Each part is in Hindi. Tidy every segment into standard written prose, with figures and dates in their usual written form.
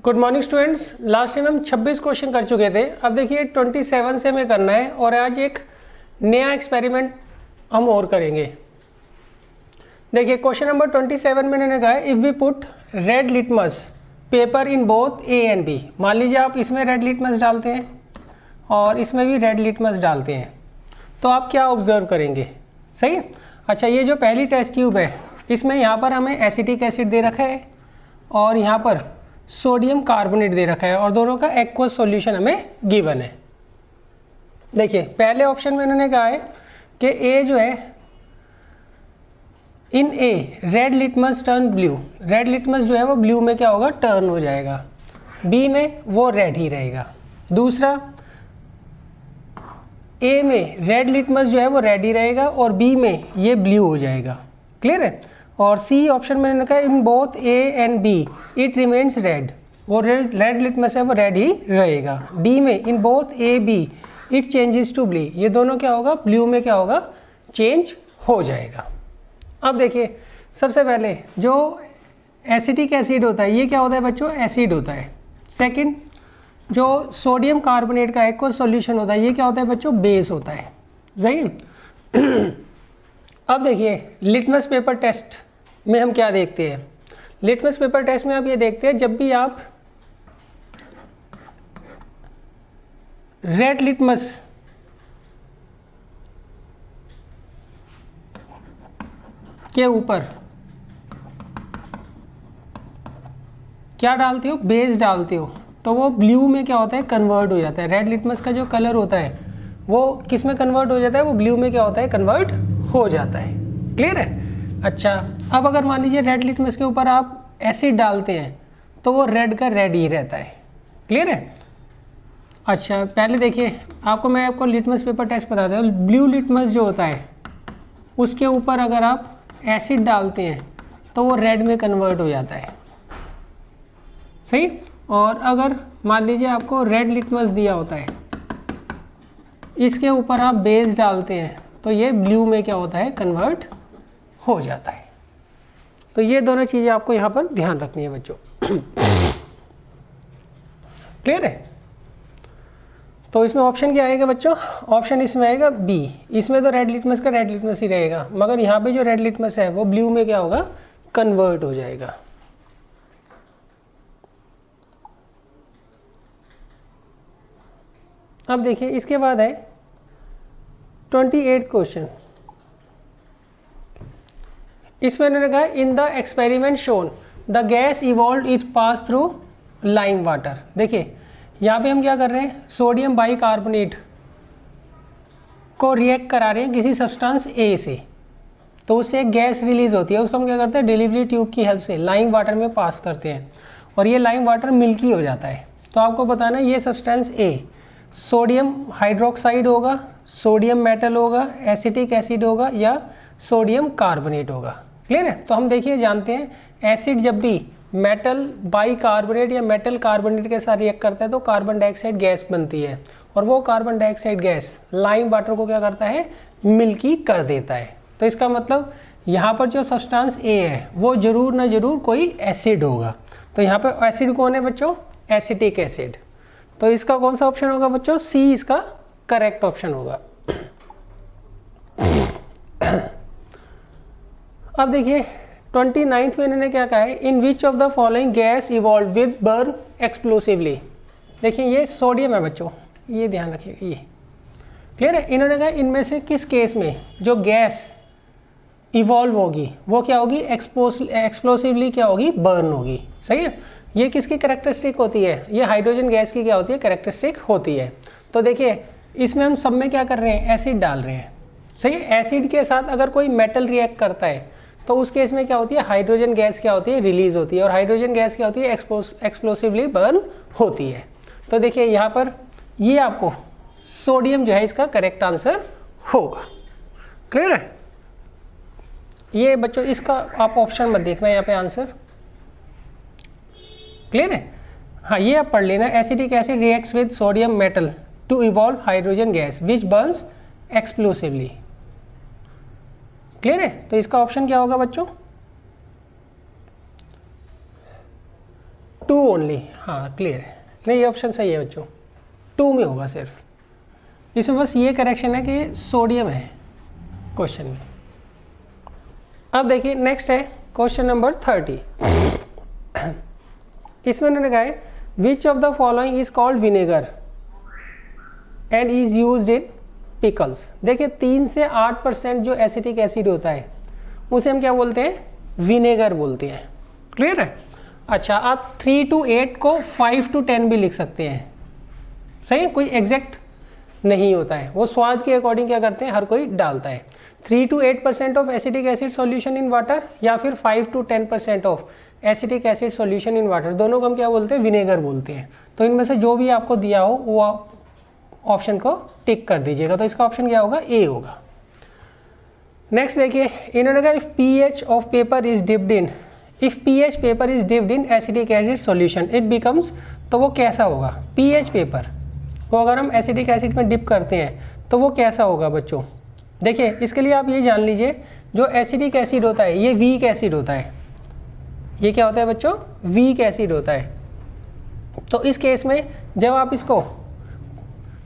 Good morning students. Last time हम 26 क्वेश्चन कर चुके थे। अब देखिए 27 से हमें करना है और आज एक नया एक्सपेरिमेंट हम और करेंगे। देखिए क्वेश्चन नंबर 27 में मैंने कहा if we put red litmus paper in both A and B. मान लीजिए आप इसमें रेड लिटमस डालते हैं और इसमें भी रेड लिटमस डालते हैं, तो आप क्या ऑब्जर्व करेंगे? सही है। अच्छा, ये जो पहली टेस्ट ट्यूब है इसमें यहाँ पर हमें एसिटिक एसिड दे रखा है और यहाँ पर सोडियम कार्बोनेट दे रखा है और दोनों का एक्वस सॉल्यूशन हमें गिवन है। देखिए पहले ऑप्शन में उन्होंने कहा है कि ए जो है in A red litmus turn blue, red litmus जो है वो ब्लू में क्या होगा, टर्न हो जाएगा। बी में वो रेड ही रहेगा। दूसरा ए में रेड लिटमस जो है वो रेड ही रहेगा और बी में ये ब्लू हो जाएगा। क्लियर है। और सी ऑप्शन में मैंने कहा in both A and B it remains red, वो रेड लिटमस है वो रेड ही रहेगा। डी में in both A B it changes to blue, ये दोनों क्या होगा, ब्लू में क्या होगा, चेंज हो जाएगा। अब देखिए सबसे पहले जो एसिटिक एसिड होता है ये क्या होता है बच्चों, एसिड होता है। सेकंड जो सोडियम कार्बोनेट का एक्वस सॉल्यूशन होता है ये क्या होता है बच्चों, बेस होता है। सही है। अब देखिए लिटमस पेपर टेस्ट में हम क्या देखते हैं। लिटमस पेपर टेस्ट में आप ये देखते हैं जब भी आप रेड लिटमस के ऊपर क्या डालते हो, बेस डालते हो, तो वो ब्लू में क्या होता है, कन्वर्ट हो जाता है। रेड लिटमस का जो कलर होता है वो किस में कन्वर्ट हो जाता है, वो ब्लू में क्या होता है, कन्वर्ट हो जाता है। क्लियर है। अच्छा, अब अगर मान लीजिए रेड लिटमस के ऊपर आप एसिड डालते हैं तो वो रेड का रेड ही रहता है। क्लियर है। अच्छा पहले देखिए मैं आपको लिटमस पेपर टेस्ट बताता हूँ। ब्लू लिटमस जो होता है उसके ऊपर अगर आप एसिड डालते हैं तो वो रेड में कन्वर्ट हो जाता है। सही। और अगर मान लीजिए आपको रेड लिटमस दिया होता है, इसके ऊपर आप बेस डालते हैं तो ये ब्लू में क्या होता है, कन्वर्ट हो जाता है। तो ये दोनों चीज़ें आपको यहाँ पर ध्यान रखनी है बच्चों। क्लियर है। तो इसमें ऑप्शन क्या आएगा बच्चों, ऑप्शन इसमें आएगा बी। इसमें तो रेड लिटमस का रेड लिटमस ही रहेगा, मगर यहाँ पे जो रेड लिटमस है वो ब्लू में क्या होगा, कन्वर्ट हो जाएगा। अब देखिए इसके बाद है 28 क्वेश्चन। इसमें उन्होंने कहा in the experiment shown the gas evolve it pass through lime water. देखिए यहाँ पे हम क्या कर रहे हैं, सोडियम बाइकार्बोनेट को रिएक्ट करा रहे हैं किसी सब्सटेंस ए से, तो उससे एक गैस रिलीज होती है, उसको हम क्या करते हैं, डिलीवरी ट्यूब की हेल्प से लाइम वाटर में पास करते हैं और ये लाइम वाटर मिल्की हो जाता है। तो आपको बताना है ये सब्सटेंस ए सोडियम हाइड्रोक्साइड होगा, सोडियम मेटल होगा, एसिटिक एसिड होगा या सोडियम कार्बोनेट होगा। क्लियर है। तो हम देखिए जानते हैं एसिड जब भी मेटल बाइकार्बोनेट या मेटल कार्बोनेट के साथ रिएक्ट करता है तो कार्बन डाइऑक्साइड गैस बनती है और वो carbon dioxide gas lime water को क्या करता है, मिल्की कर देता है। तो इसका मतलब यहाँ पर जो सब्सटेंस ए है वो जरूर ना जरूर कोई एसिड होगा। तो यहाँ पर एसिड कौन है बच्चों, एसिटिक एसिड। तो इसका कौन सा ऑप्शन होगा बच्चों, सी इसका करेक्ट ऑप्शन होगा। अब देखिए 29th में इन्होंने क्या कहा है, in which of the following gas evolve with burn explosively. देखिए ये सोडियम है बच्चों, ये ध्यान रखिएगा ये। क्लियर है। इन्होंने कहा इनमें से किस केस में जो गैस इवॉल्व होगी वो क्या होगी, एक्सप्लोसिवली क्या होगी, बर्न होगी। सही है। ये किसकी कैरेक्टरिस्टिक होती है, ये हाइड्रोजन गैस की क्या होती है, कैरेक्टरिस्टिक होती है। तो देखिए इसमें हम सब में क्या कर रहे हैं, एसिड डाल रहे हैं। सही है। एसिड के साथ अगर कोई मेटल रिएक्ट करता है तो उस केस में क्या होती है, हाइड्रोजन गैस क्या होती है, रिलीज होती है और हाइड्रोजन गैस क्या होती है, एक्सप्लोसिवली बर्न होती है। तो देखिए यहाँ पर ये आपको सोडियम जो है इसका करेक्ट आंसर होगा। क्लियर है। ये बच्चों इसका आप ऑप्शन मत देखना यहाँ पे आंसर। क्लियर है। हाँ ये आप पढ़ लेना, acetic acid reacts with sodium metal to evolve hydrogen gas which burns explosively. Clear है। तो इसका ऑप्शन क्या होगा बच्चों, 2 ओनली, हाँ क्लियर है, नहीं ये ऑप्शन सही है बच्चों, 2 में होगा सिर्फ, इसमें बस ये करेक्शन है कि सोडियम है क्वेश्चन में। अब देखिए नेक्स्ट है क्वेश्चन नंबर 30। इसमें उन्होंने कहा है विच of the following is called vinegar and is used in pickles. देखिए 3 से 8% जो एसिटिक एसिड होता है उसे हम क्या बोलते हैं, विनेगर बोलते हैं। क्लियर है। अच्छा आप 3 to 8 को 5 to 10 भी लिख सकते हैं, सही, कोई एग्जैक्ट नहीं होता है, वो स्वाद के अकॉर्डिंग क्या करते हैं हर कोई डालता है। 3 to 8% of acetic acid solution in water या फिर 5 to 10% of acetic acid solution in water, दोनों को हम क्या बोलते हैं, विनेगर बोलते हैं। तो इनमें से जो भी आपको दिया हो वो ऑप्शन को टिक कर दीजिएगा। तो इसका ऑप्शन क्या होगा, ए होगा। नेक्स्ट देखिए इन्होंने कहा if pH of paper is dipped in, if pH paper is dipped in acetic acid solution it becomes, तो वो कैसा होगा, पीएच पेपर को अगर हम एसिटिक एसिड में डिप करते हैं तो वो कैसा होगा बच्चों। देखिए इसके लिए आप ये जान लीजिए जो एसिटिक एसिड होता है ये वीक एसिड होता है, ये क्या होता है बच्चों, वीक एसिड होता है। तो इस केस में जब आप इसको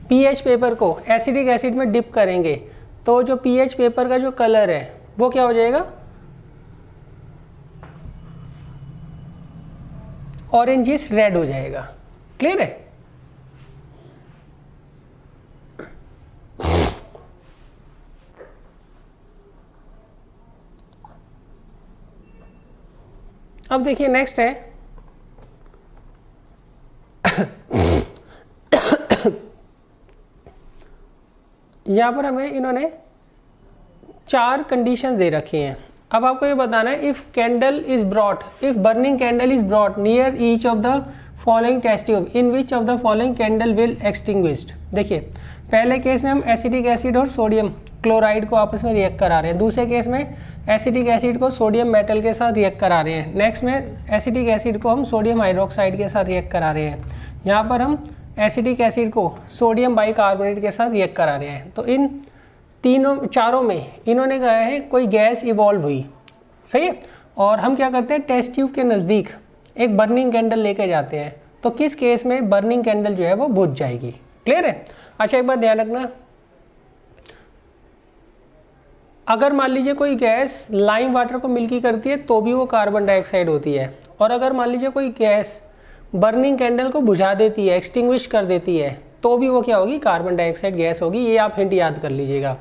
पीएच पेपर को एसिडिक एसिड में डिप करेंगे तो जो पीएच पेपर का जो कलर है वो क्या हो जाएगा, ऑरेंजिश रेड हो जाएगा। क्लियर है। अब देखिए नेक्स्ट है यहां पर हमें इन्होंने 4 कंडीशंस दे रखी हैं। अब आपको ये बताना है if candle is brought, if burning candle is brought near each of the following test tube in which of the following candle will extinguished. देखिए पहले केस में हम एसिटिक एसिड और सोडियम क्लोराइड को आपस में रिएक्ट करा रहे हैं, दूसरे केस में एसिटिक एसिड को सोडियम मेटल के साथ रिएक्ट करा रहे हैं, नेक्स्ट में एसिटिक एसिड को हम सोडियम हाइड्रोक्साइड के साथ रिएक्ट करा रहे हैं, यहाँ पर हम एसिटिक एसिड को सोडियम बाइकार्बोनेट के साथ रिएक्ट करा रहे हैं। तो इन चारों में इन्होंने कहा है कोई गैस इवॉल्व हुई, सही है, और हम क्या करते हैं टेस्ट ट्यूब के नज़दीक एक बर्निंग कैंडल लेके जाते हैं, तो किस केस में बर्निंग कैंडल जो है वो बुझ जाएगी। क्लियर है। अच्छा एक बात ध्यान रखना, अगर मान लीजिए कोई गैस लाइम वाटर को मिल्की करती है तो भी वो कार्बन डाइऑक्साइड होती है, और अगर मान लीजिए कोई गैस बर्निंग कैंडल को बुझा देती है, एक्सटिंग्विश कर देती है, तो भी वो क्या होगी, कार्बन डाइऑक्साइड गैस होगी। ये आप हिंट याद कर लीजिएगा।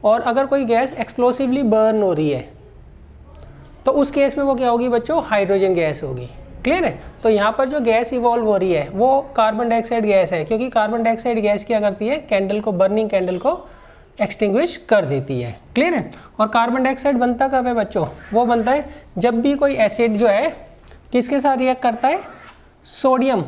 और अगर कोई गैस एक्सप्लोसिवली बर्न हो रही है तो उस केस में वो क्या होगी बच्चों, हाइड्रोजन गैस होगी। क्लियर है। तो यहाँ पर जो गैस इवॉल्व हो रही है वो कार्बन डाइऑक्साइड गैस है, क्योंकि कार्बन डाइऑक्साइड गैस क्या करती है, कैंडल को, बर्निंग कैंडल को एक्सटिंग्विश कर देती है। क्लियर है। और कार्बन डाइऑक्साइड बनता कब है बच्चों, वो बनता है जब भी कोई एसिड जो है किसके साथ रिएक्ट करता है, सोडियम,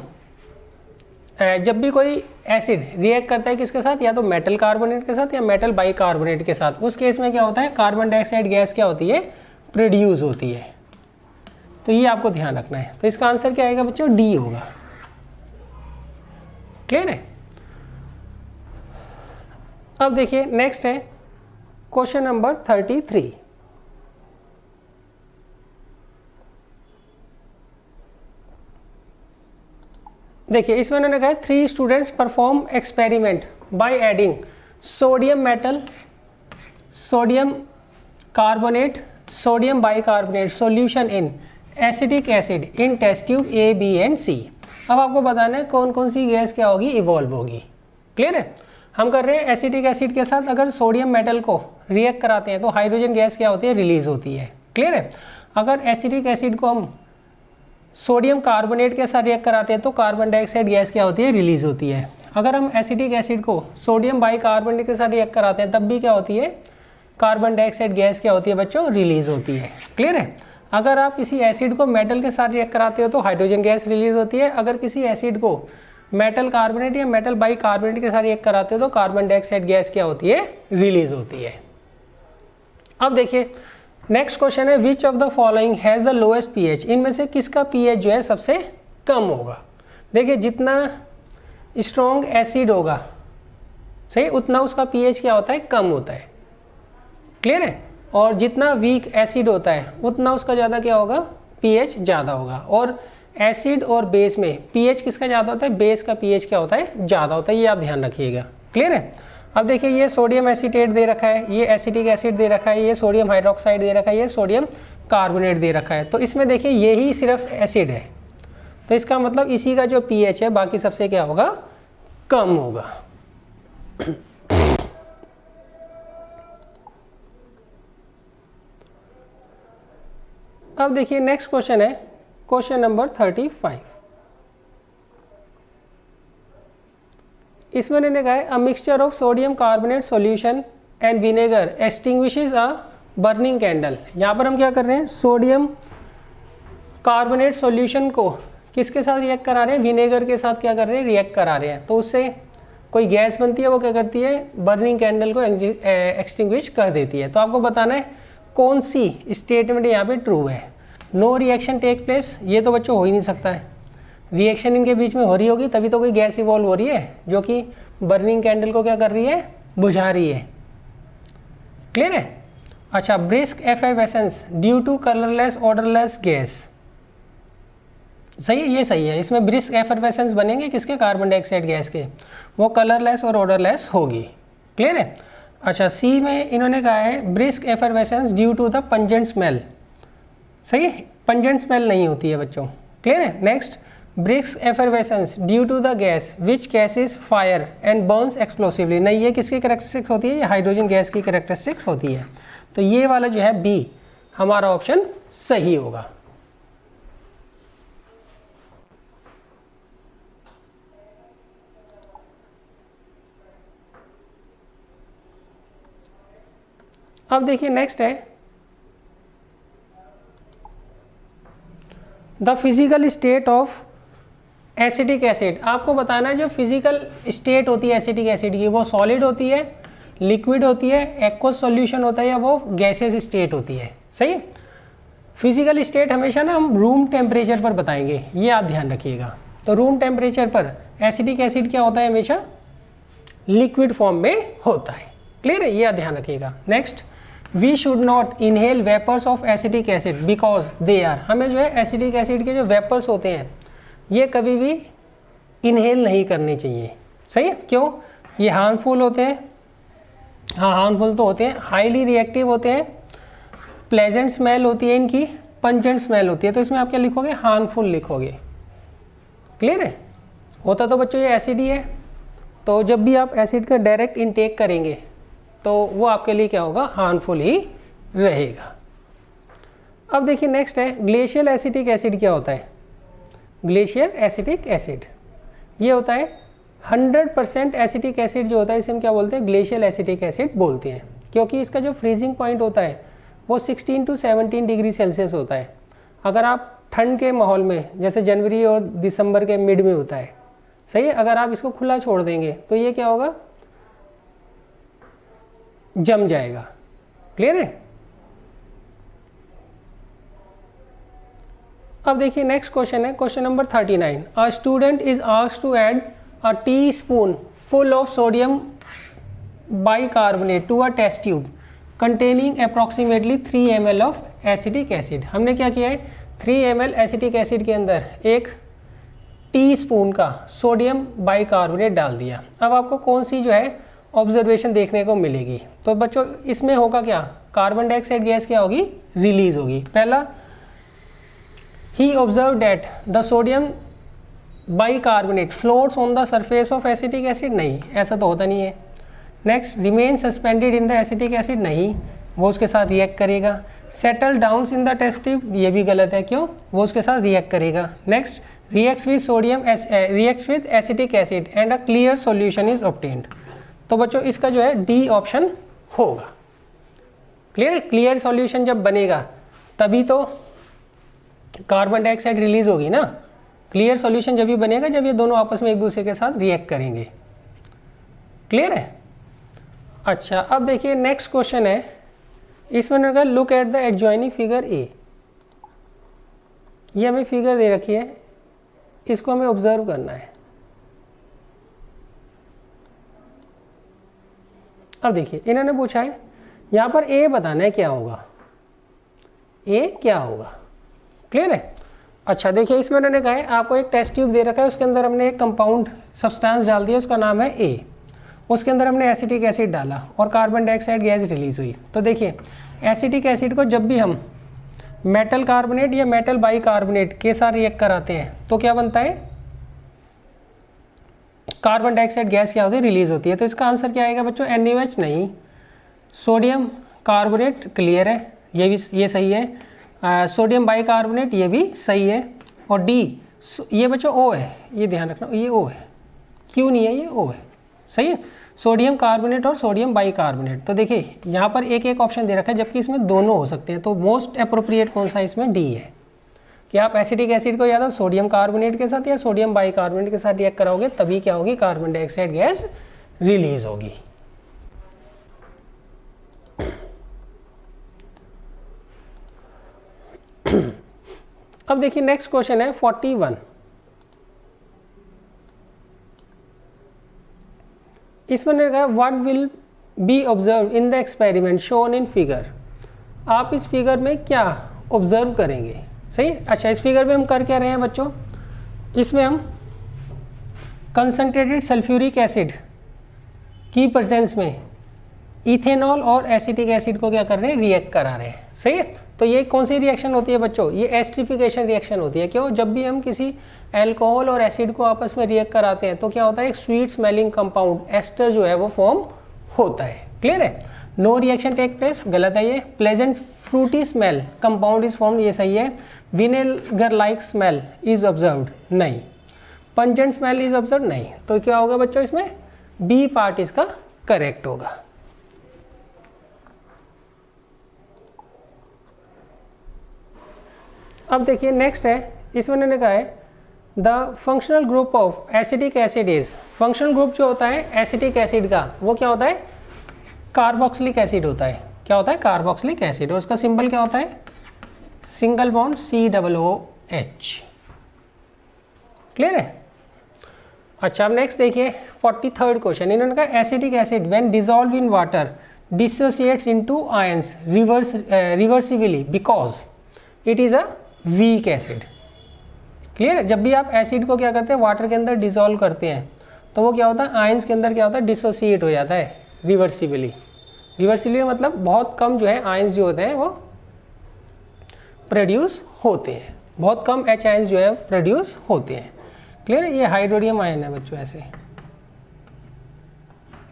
जब भी कोई एसिड रिएक्ट करता है किसके साथ, या तो मेटल कार्बोनेट के साथ या मेटल बाइकार्बोनेट के साथ, उस केस में क्या होता है, कार्बन डाइऑक्साइड गैस क्या होती है, प्रोड्यूस होती है। तो ये आपको ध्यान रखना है। तो इसका आंसर क्या आएगा बच्चों, डी होगा। क्लियर है। अब देखिए नेक्स्ट है क्वेश्चन नंबर 33। देखिए इसमें उन्होंने कहा 3 students perform experiment by adding sodium metal, sodium carbonate, sodium bicarbonate solution in acetic acid in test tube A, B and C. अब आपको बताना है कौन कौन सी गैस क्या होगी, इवॉल्व होगी। क्लियर है। हम कर रहे हैं एसिटिक एसिड के साथ अगर सोडियम मेटल को रिएक्ट कराते हैं तो हाइड्रोजन गैस क्या होती है, रिलीज होती है। क्लियर है। अगर एसिटिक एसिड को हम सोडियम कार्बोनेट के साथ रिएक्ट कराते हैं तो कार्बन डाइऑक्साइड गैस क्या होती है, रिलीज होती है। अगर हम एसिटिक एसिड को सोडियम बाइकार्बोनेट के साथ रिएक्ट कराते हैं तब भी क्या होती है, कार्बन डाइऑक्साइड गैस क्या होती है बच्चों, रिलीज होती है। क्लियर है। अगर आप किसी एसिड को मेटल के साथ रिएक्ट कराते हो तो हाइड्रोजन गैस रिलीज होती है। अगर किसी एसिड को मेटल कार्बोनेट या मेटल बाइकार्बोनेट के साथ रिएक्ट कराते हो तो कार्बन डाइऑक्साइड गैस क्या होती है, रिलीज होती है। अब देखिए नेक्स्ट क्वेश्चन है विच of the following has the lowest pH, इनमें से किसका पीएच जो है सबसे कम होगा। देखिए जितना स्ट्रॉन्ग एसिड होगा, सही, उतना उसका पीएच क्या होता है, कम होता है। क्लियर है। और जितना वीक एसिड होता है उतना उसका ज़्यादा क्या होगा, पीएच ज़्यादा होगा। और एसिड और बेस में पीएच किसका ज़्यादा होता है, बेस का पीएच क्या होता है, ज़्यादा होता है, ये आप ध्यान रखिएगा। क्लियर है। अब देखिए ये सोडियम एसीटेट दे रखा है, ये एसिटिक एसिड दे रखा है, ये सोडियम हाइड्रोक्साइड दे रखा है, ये सोडियम कार्बोनेट दे रखा है। तो इसमें देखिए यही सिर्फ एसिड है, तो इसका मतलब इसी का जो पीएच है बाकी सबसे क्या होगा, कम होगा। अब देखिए नेक्स्ट क्वेश्चन है क्वेश्चन नंबर 35। इसमें इन्होंने कहा है a mixture of sodium carbonate solution and vinegar extinguishes a burning candle. यहाँ पर हम क्या कर रहे हैं, सोडियम कार्बोनेट सॉल्यूशन को किसके साथ रिएक्ट करा रहे हैं, विनेगर के साथ क्या कर रहे हैं, रिएक्ट करा रहे हैं। तो उससे कोई गैस बनती है, वो क्या करती है, बर्निंग कैंडल को एक्सटिंग्विश कर देती है। तो आपको बताना है कौन सी स्टेटमेंट यहाँ पे ट्रू है। नो रिएक्शन टेक प्लेस, ये तो बच्चों हो ही नहीं सकता है, रिएक्शन इनके बीच में हो रही होगी तभी तो कोई गैस इवॉल्व हो रही है जो कि बर्निंग कैंडल को क्या कर रही है, बुझा रही है। क्लियर है। अच्छा, brisk effervescence due to colourless odourless gas, सही है, ये सही है। इसमें ब्रिस्क एफर्वेसेंस बनेंगे किसके, कार्बन डाइऑक्साइड गैस के, वो कलरलेस और ऑर्डरलेस होगी। क्लियर है। अच्छा, सी में इन्होंने कहा है brisk effervescence due to the pungent smell, सही है, पंजेंट स्मेल नहीं होती है बच्चों। क्लियर है। Next, brisk effervescence due to the gas which causes fire and burns explosively, नहीं ये किसकी कैरेक्टरिस्टिक्स होती है, ये हाइड्रोजन गैस की कैरेक्टरिस्टिक्स होती है। तो ये वाला जो है बी हमारा ऑप्शन सही होगा। अब देखिए नेक्स्ट है the physical state of acetic acid. आपको बताना है जो फिजिकल स्टेट होती है एसिटिक एसिड की, वो सॉलिड होती है, लिक्विड होती है, एक्वस सॉल्यूशन होता है, या वो गैसेस स्टेट होती है। सही। फिजिकल स्टेट हमेशा ना हम रूम टेम्परेचर पर बताएंगे, ये आप ध्यान रखिएगा। तो रूम टेम्परेचर पर एसिटिक एसिड क्या होता है, हमेशा लिक्विड फॉर्म में होता है। क्लियर है, ये आप ध्यान रखिएगा। Next, we should not inhale vapours of acetic acid because they are, हमें जो है एसिटिक एसिड के जो वेपर्स होते हैं ये कभी भी इनहेल नहीं करने चाहिए। सही है, क्यों, ये हार्मफुल होते हैं, हाँ हार्मफुल तो होते हैं, हाईली रिएक्टिव होते हैं, प्लेजेंट स्मेल होती है इनकी, पंजेंट स्मेल होती है। तो इसमें आप क्या लिखोगे, हार्मफुल लिखोगे। क्लियर है। होता तो बच्चों ये एसिड ही है, तो जब भी आप एसिड का डायरेक्ट इनटेक करेंगे तो वो आपके लिए क्या होगा, हार्मफुल ही रहेगा। अब देखिए नेक्स्ट है ग्लेशियल एसिटिक एसिड क्या होता है। ग्लेशियर एसिटिक एसिड ये होता है 100% एसिटिक एसिड जो होता है, इसे हम क्या बोलते हैं, ग्लेशियल एसिटिक एसिड बोलते हैं, क्योंकि इसका जो फ्रीजिंग पॉइंट होता है वो 16 to 17 डिग्री सेल्सियस होता है। अगर आप ठंड के माहौल में, जैसे जनवरी और दिसंबर के मिड में होता है, सही है, अगर आप इसको खुला छोड़ देंगे तो ये क्या होगा, जम जाएगा। क्लियर है। अब देखिए नेक्स्ट क्वेश्चन है question number 39। A student is asked to add a teaspoon full of sodium bicarbonate to a test tube containing approximately 3 ml of acetic acid. हमने क्या किया है, 3 ml एसिटिक एसिड के अंदर एक टीस्पून का सोडियम बाइकार्बोनेट डाल दिया। अब आपको कौन सी जो है ऑब्जर्वेशन देखने को मिलेगी। तो बच्चों इसमें होगा क्या, कार्बन डाइऑक्साइड गैस क्या होगी, रिलीज होगी। पहला, he observe that the sodium bicarbonate floats on the surface of acetic acid, नहीं ऐसा तो होता नहीं है। Next, remain suspended in the acetic acid, नहीं, वो उसके साथ रिएक्ट करेगा। Settle down in the test tube, ये भी गलत है, क्यों, वो उसके साथ रिएक्ट करेगा। Next, reacts with sodium reacts with acetic acid and a clear solution is obtained. तो बच्चों इसका जो है डी ऑप्शन होगा। क्लियर, क्लियर सॉल्यूशन जब बनेगा तभी तो कार्बन डाइऑक्साइड रिलीज होगी ना। क्लियर सॉल्यूशन जब भी बनेगा जब ये दोनों आपस में एक दूसरे के साथ रिएक्ट करेंगे। क्लियर है। अच्छा, अब देखिए नेक्स्ट क्वेश्चन है, इसमें अगर look at the adjoining figure A, ये हमें फिगर दे रखी है, इसको हमें ऑब्जर्व करना है। अब देखिए इन्होंने पूछा है यहाँ पर ए बताना है क्या होगा, ए क्या होगा। क्लियर है। अच्छा देखिए, इसमें उन्होंने कहा है आपको एक टेस्ट ट्यूब दे रखा है, उसके अंदर हमने एक कंपाउंड सब्सटेंस डाल दिया, उसका नाम है ए। उसके अंदर हमने एसिटिक एसिड डाला और कार्बन डाइऑक्साइड गैस रिलीज हुई। तो देखिए एसिटिक एसिड को जब भी हम मेटल कार्बोनेट या मेटल बाइकार्बोनेट के साथ रिएक्ट कराते हैं तो क्या बनता है, कार्बन डाइऑक्साइड गैस क्या होती है, रिलीज होती है। तो इसका आंसर क्या आएगा बच्चों, NaOH नहीं, सोडियम कार्बोनेट क्लियर है, ये सही है। सोडियम बाइकार्बोनेट ये भी सही है। और डी ये बच्चों O है, ये ध्यान रखना, ये O है, क्यों नहीं है, ये O है, सही है। सोडियम कार्बोनेट और सोडियम बाइकार्बोनेट। तो देखिए यहाँ पर एक एक ऑप्शन दे रखा है, जबकि इसमें दोनों हो सकते हैं। तो मोस्ट अप्रोप्रिएट कौन सा इसमें, डी है, कि आप एसिटिक एसिड को या तो सोडियम कार्बोनेट के साथ या सोडियम बाइकार्बोनेट के साथ रिएक्ट कराओगे तभी क्या होगी, कार्बन डाइऑक्साइड गैस रिलीज होगी। अब देखिए नेक्स्ट क्वेश्चन है 41। इसमें लिखा what will be observe in the experiment shown in figure. आप इस फिगर में क्या ऑब्जर्व करेंगे, सही। अच्छा इस फिगर में हम कर क्या रहे हैं बच्चों, इसमें हम कंसंट्रेटेड सल्फ्यूरिक एसिड की प्रेजेंस में इथेनॉल और एसिटिक एसिड को क्या कर रहे हैं, रिएक्ट करा रहे हैं, सही है। तो ये कौन सी रिएक्शन होती है बच्चों, ये एस्टरिफिकेशन रिएक्शन होती है। क्यों, जब भी हम किसी एल्कोहल और एसिड को आपस में रिएक्ट कराते हैं तो क्या होता है, एक स्वीट स्मेलिंग कंपाउंड एस्टर जो है वो फॉर्म होता है, क्लियर है। नो रिएक्शन टेक प्लेस, गलत है ये। Pleasant Frooti smell compound is form, ये सही है। Vinegar like smell is observed, नहीं। पंजेंट स्मेल इज ऑब्जर्व्ड, नहीं। तो क्या होगा बच्चों, इसमें बी पार्ट इसका करेक्ट होगा। अब देखिए नेक्स्ट है, इसमें उन्होंने कहा है the functional group of acetic acid is, functional group जो होता है एसिटिक एसिड का वो क्या होता है, कार्बोक्सिलिक एसिड होता है। क्या होता है, कार्बोक्सिलिक एसिड। और उसका सिंबल क्या होता है, सिंगल बॉन्ड COOH, क्लियर है। अच्छा अब नेक्स्ट देखिए 43rd क्वेश्चन। इन्होंने कहा acetic acid when dissolve in water dissociates into ions reversibly because it is a weak acid, clear है। जब भी आप एसिड को क्या करते हैं, वाटर के अंदर डिसॉल्व करते हैं तो वो क्या होता है, आयंस के अंदर क्या होता है, डिसोसिएट हो जाता है रिवर्सिबली। रिवर्सिबली मतलब बहुत कम जो है आयंस जो होते हैं वो प्रोड्यूस होते हैं, बहुत कम H आयंस जो है प्रोड्यूस होते हैं, क्लियर है। ये हाइड्रोनियम आयन है बच्चों, ऐसे,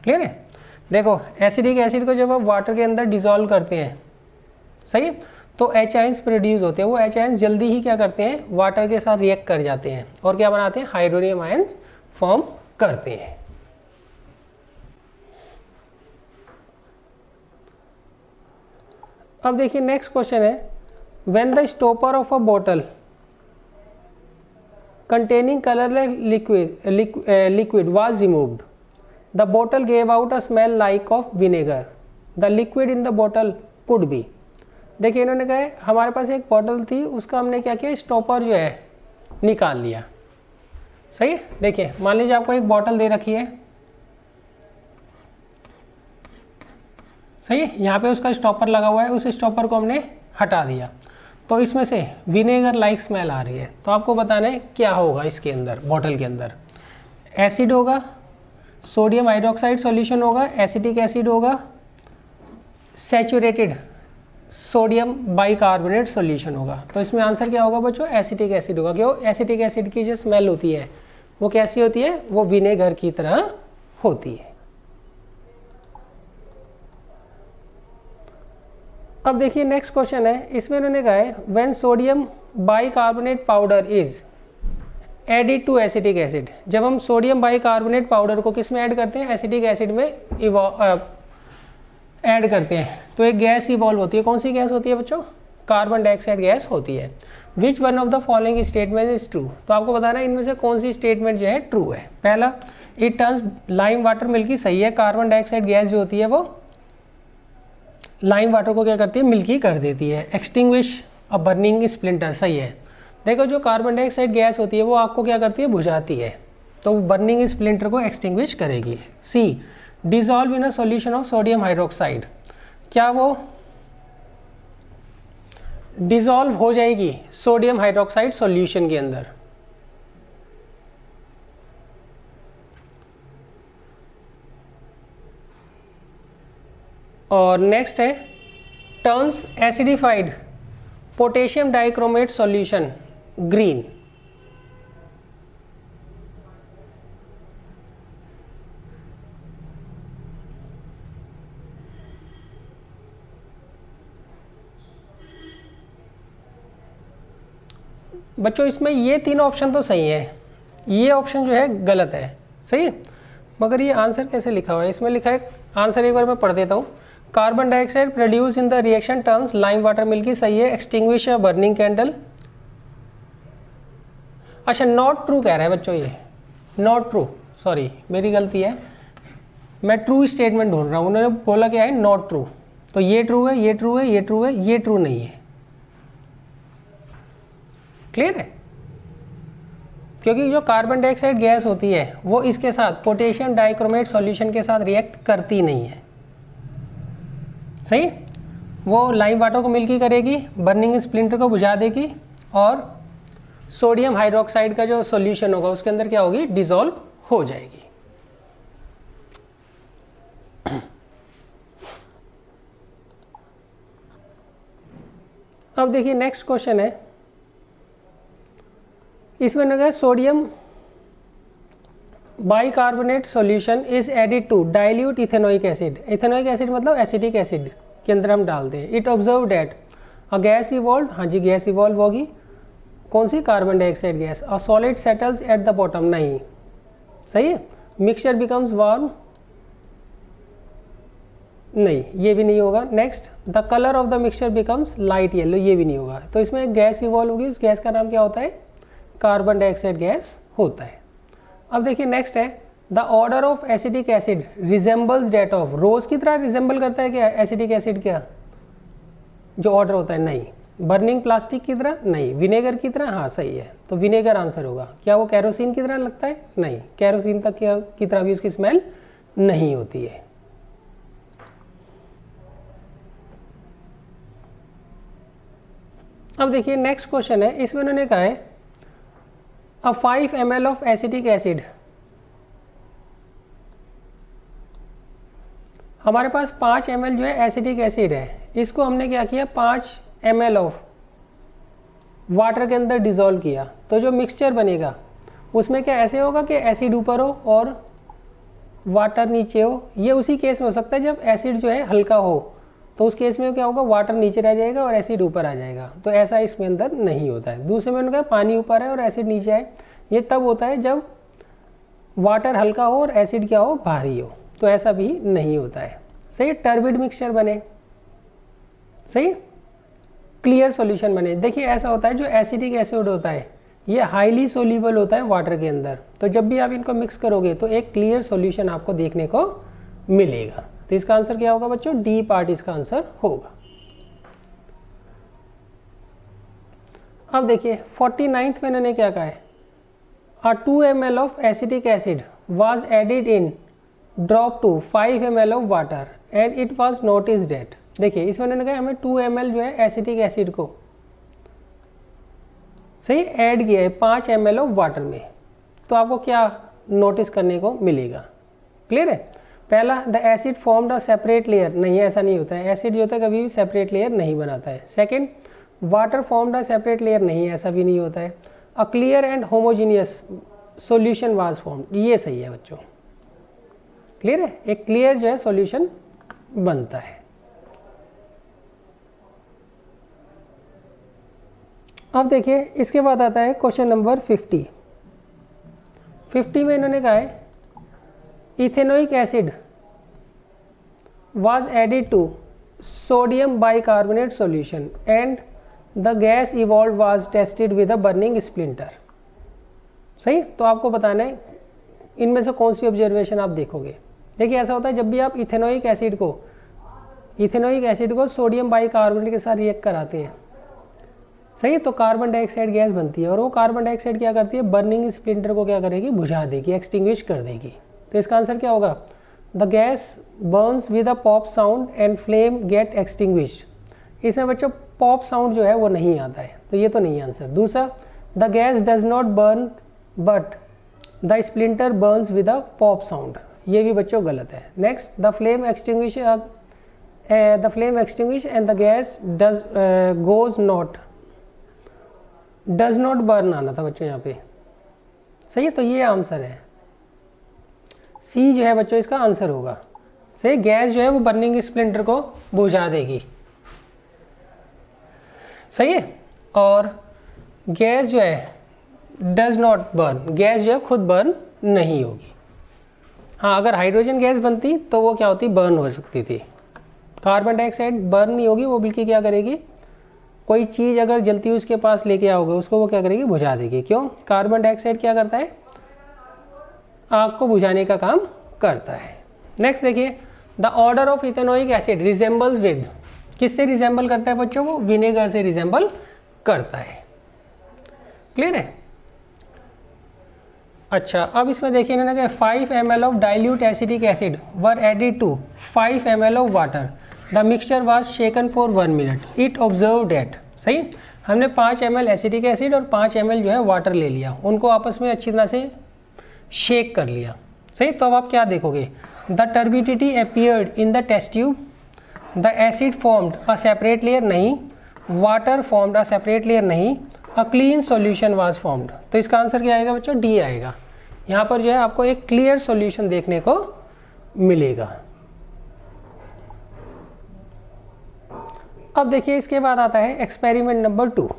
क्लियर है। देखो एसिडिक एसिड को जब आप वाटर के अंदर डिसॉल्व करते हैं, सही है, तो H आयंस प्रोड्यूस होते हैं। वो H आयंस जल्दी ही क्या करते हैं, वाटर के साथ रिएक्ट कर जाते हैं और क्या बनाते हैं, हाइड्रोनियम आयंस फॉर्म करते हैं। अब देखिए नेक्स्ट क्वेश्चन है when the stopper of a bottle containing colorless liquid was removed, the bottle gave out a smell like of vinegar, the liquid in the bottle could be। देखिए इन्होंने कहा है हमारे पास एक बॉटल थी, उसका हमने क्या किया, स्टॉपर जो है निकाल लिया, सही है। देखिए मान लीजिए आपको एक बॉटल दे रखी है, सही है, यहाँ पे उसका स्टॉपर लगा हुआ है, उस स्टॉपर को हमने हटा दिया तो इसमें से विनेगर लाइक स्मेल आ रही है। तो आपको बताना है क्या होगा इसके अंदर, बॉटल के अंदर एसिड होगा, सोडियम हाइड्रोक्साइड सॉल्यूशन होगा, एसिटिक एसिड होगा, सैचुरेटेड सोडियम बाइकार्बोनेट सॉल्यूशन होगा। तो इसमें आंसर क्या होगा बच्चों, एसिटिक एसिड होगा। क्यों, एसिटिक एसिड की जो स्मेल होती है वो कैसी होती है, वो विनेगर की तरह होती है। अब देखिए नेक्स्ट क्वेश्चन है, इसमें उन्होंने कहा है when sodium bicarbonate powder is added to acetic acid, जब हम सोडियम बाइकार्बोनेट पाउडर को किस में ऐड करते हैं, एसिटिक एसिड में ऐड करते हैं तो एक गैस इवॉल्व होती है। कौन सी गैस होती है बच्चों, कार्बन डाइऑक्साइड गैस होती है। Which one of the following statement is true, तो आपको बताना है इनमें से कौन सी स्टेटमेंट जो है ट्रू है। पहला, it turns lime water milky, सही है, कार्बन डाइऑक्साइड गैस जो होती है वो लाइम वाटर को क्या करती है, मिल्की कर देती है। एक्सटिंग्विश अ बर्निंग स्प्लिंटर, सही है। देखो जो कार्बन डाइऑक्साइड गैस होती है वो आग को क्या करती है, बुझाती है, तो बर्निंग स्प्लिंटर को एक्सटिंग्विश करेगी। C, dissolve in a solution of sodium hydroxide, क्या वो डिसॉल्व हो जाएगी सोडियम हाइड्रोक्साइड सॉल्यूशन के अंदर। और नेक्स्ट है turns acidified potassium dichromate solution green. बच्चों इसमें ये तीन ऑप्शन तो सही है, ये ऑप्शन जो है गलत है, सही है, मगर ये आंसर कैसे लिखा हुआ है? इसमें लिखा है आंसर, एक बार मैं पढ़ देता हूँ। Carbon dioxide produce in the reaction turns lime water milky, सही है। एक्सटिंग्विश अ बर्निंग कैंडल, अच्छा नॉट ट्रू कह रहा है बच्चों, ये नॉट ट्रू, सॉरी मेरी गलती है, मैं ट्रू स्टेटमेंट ढूंढ रहा हूँ। उन्होंने बोला क्या है? Not true. तो ये ट्रू है, ये ट्रू है, ये ट्रू है, ये ट्रू नहीं है। क्लियर है? क्योंकि जो कार्बन डाइऑक्साइड गैस होती है वो इसके साथ पोटेशियम डाइक्रोमेट सॉल्यूशन के साथ रिएक्ट करती नहीं है, सही। वो लाइम वाटर को मिल्की करेगी, बर्निंग स्प्लिंटर को बुझा देगी और सोडियम हाइड्रोक्साइड का जो सॉल्यूशन होगा उसके अंदर क्या होगी? डिसॉल्व हो जाएगी। अब देखिए नेक्स्ट क्वेश्चन है, इसमें लगा sodium bicarbonate solution is added to dilute ethanoic acid. Ethanoic acid मतलब एसिटिक एसिड के अंदर हम डालते हैं। It observe that a gas evolve, हाँ जी गैस इवॉल्व होगी, कौन सी? Carbon dioxide gas. A solid settles at the bottom, नहीं, सही है। मिक्सचर बिकम्स वार्म, नहीं ये भी नहीं होगा। Next the colour of the mixture becomes light yellow, ये भी नहीं होगा। तो इसमें एक गैस इवॉल्व होगी, उस गैस का नाम क्या होता है? कार्बन डाइऑक्साइड गैस होता है। अब देखिए नेक्स्ट है the odour of acetic acid resembles that of, rose की तरह रिजेंबल करता है क्या एसिटिक एसिड? क्या जो ऑर्डर होता है? नहीं। बर्निंग प्लास्टिक की तरह? नहीं। विनेगर की तरह? हाँ सही है, तो विनेगर आंसर होगा। क्या वो कैरोसिन की तरह लगता है? नहीं, कैरोसिन तक की तरह भी उसकी स्मेल नहीं होती है। अब देखिए नेक्स्ट क्वेश्चन है, इसमें उन्होंने कहा है अ 5 ml ऑफ एसिटिक एसिड, हमारे पास 5 ml जो है एसिटिक एसिड है, इसको हमने क्या किया? 5 ml ऑफ वाटर के अंदर डिसॉल्व किया। तो जो मिक्सचर बनेगा उसमें क्या ऐसे होगा कि एसिड ऊपर हो और वाटर नीचे हो? ये उसी केस में हो सकता है जब एसिड जो है हल्का हो, तो उस केस में क्या होगा? वाटर नीचे रह जाएगा और एसिड ऊपर आ जाएगा। तो ऐसा इसमें अंदर नहीं होता है। दूसरे में उनका पानी ऊपर है और एसिड नीचे है, ये तब होता है जब वाटर हल्का हो और एसिड क्या हो? भारी हो। तो ऐसा भी नहीं होता है, सही। टर्बिड मिक्सचर बने, सही, क्लियर सॉल्यूशन बने। देखिए ऐसा होता है जो एसिडिक एसिड होता है ये हाईली सोल्यूबल होता है वाटर के अंदर, तो जब भी आप इनको मिक्स करोगे तो एक क्लियर सॉल्यूशन आपको देखने को मिलेगा। तो इसका आंसर क्या होगा बच्चों? डी पार्ट इसका आंसर होगा। अब देखिए 49th में इन्होंने क्या कहा है? A 2 ml of acetic acid was added in drop to 5 ml of water and it was noticed that, देखिए इसमें उन्होंने कहा हमें 2 ml जो है एसिटिक एसिड को सही ऐड किया है 5 ml ऑफ वाटर में, तो आपको क्या नोटिस करने को मिलेगा? क्लियर है? पहला the acid formed a separate layer, नहीं ऐसा नहीं होता है, एसिड जो होता है कभी भी सेपरेट लेयर नहीं बनाता है। Second water formed a separate layer, नहीं ऐसा भी नहीं होता है। A clear and homogeneous solution was formed, ये सही है बच्चों। क्लियर है? एक क्लियर जो है सॉल्यूशन बनता है। अब देखिए इसके बाद आता है क्वेश्चन नंबर 50। 50 में इन्होंने कहा है ethanoic acid was added to sodium bicarbonate solution and the gas evolved was tested with a burning splinter, सही। तो आपको बताना है इनमें से कौन सी ऑब्जर्वेशन आप देखोगे। देखिए ऐसा होता है जब भी आप इथेनोइक एसिड को सोडियम बाइकार्बोनेट के साथ रिएक्ट कराते हैं, सही, तो कार्बन डाइऑक्साइड गैस बनती है और वो कार्बन डाइऑक्साइड क्या करती है? बर्निंग स्प्लिंटर को क्या करेगी? बुझा देगी, एक्सटिंग्विश कर देगी। तो इसका आंसर क्या होगा? The gas burns with a pop sound and flame get extinguished. इसमें बच्चों पॉप साउंड जो है वो नहीं आता है, तो ये तो नहीं आंसर। दूसरा, the gas does not burn but the splinter Burns with a pop sound, ये भी बच्चों गलत है। Next, the flame extinguish and the gas does not burn आना था बच्चों यहाँ पे, सही है, तो ये आंसर है। सी जो है बच्चों इसका आंसर होगा। सही, गैस जो है वो बर्निंग स्प्लिंटर को बुझा देगी, सही है। और गैस जो है डज नॉट बर्न, गैस जो है खुद बर्न नहीं होगी। हाँ, अगर हाइड्रोजन गैस बनती तो वो क्या होती, बर्न हो सकती थी। कार्बन डाइऑक्साइड बर्न नहीं होगी, वो बिल्कुल क्या करेगी, कोई चीज़ अगर जलती हुई उसके पास लेके आओगे उसको वो क्या करेगी, बुझा देगी। क्यों, कार्बन डाइऑक्साइड क्या करता है, आग को बुझाने का काम करता है। नेक्स्ट देखिए, the odour of ethanoic acid resembles with, किससे रिजेंबल करता है बच्चों, वो विनेगर से रिजेंबल करता है। क्लियर है। अच्छा, अब इसमें देखिए ना कि 5 ml of dilute acetic acid were added to 5 ml of water, the mixture was shaken for 1 minute, it observe that. सही, हमने 5 ml एसिटिक एसिड और 5 ml जो है वाटर ले लिया, उनको आपस में अच्छी तरह से शेक कर लिया। सही, तो अब आप क्या देखोगे, the turbidity appeared in the test tube, the acid formed a separate layer, नहीं, water formed a separate layer, नहीं, a clean solution was formed. तो इसका आंसर क्या आएगा बच्चों, डी आएगा। यहाँ पर जो है आपको एक क्लियर सॉल्यूशन देखने को मिलेगा। अब देखिए इसके बाद आता है एक्सपेरिमेंट नंबर 2।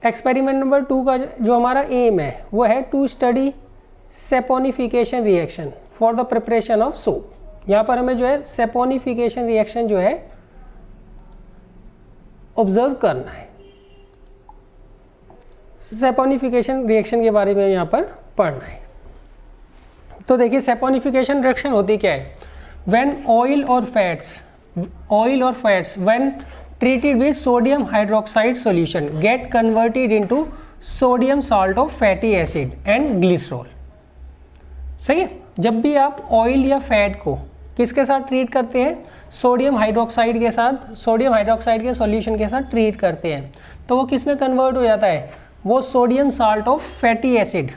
एक्सपेरिमेंट नंबर 2 का जो हमारा एम है वो है to study saponification reaction for the preparation of soap. यहाँ पर हमें जो है सेपोनिफिकेशन रिएक्शन जो है ऑब्जर्व करना है। सेपोनिफिकेशन रिएक्शन के बारे में यहाँ पर पढ़ना है। तो देखिए सेपोनिफिकेशन रिएक्शन होती क्या है, व्हेन ऑयल और fats when treated with sodium hydroxide solution get converted into sodium salt of fatty acid and glycerol। सही है, जब भी आप ऑयल या फैट को किसके साथ ट्रीट करते हैं, सोडियम हाइड्रोक्साइड के साथ, सोडियम हाइड्रोक्साइड के सॉल्यूशन के साथ ट्रीट करते हैं, तो वो किस में कन्वर्ट हो जाता है, वो sodium salt of fatty acid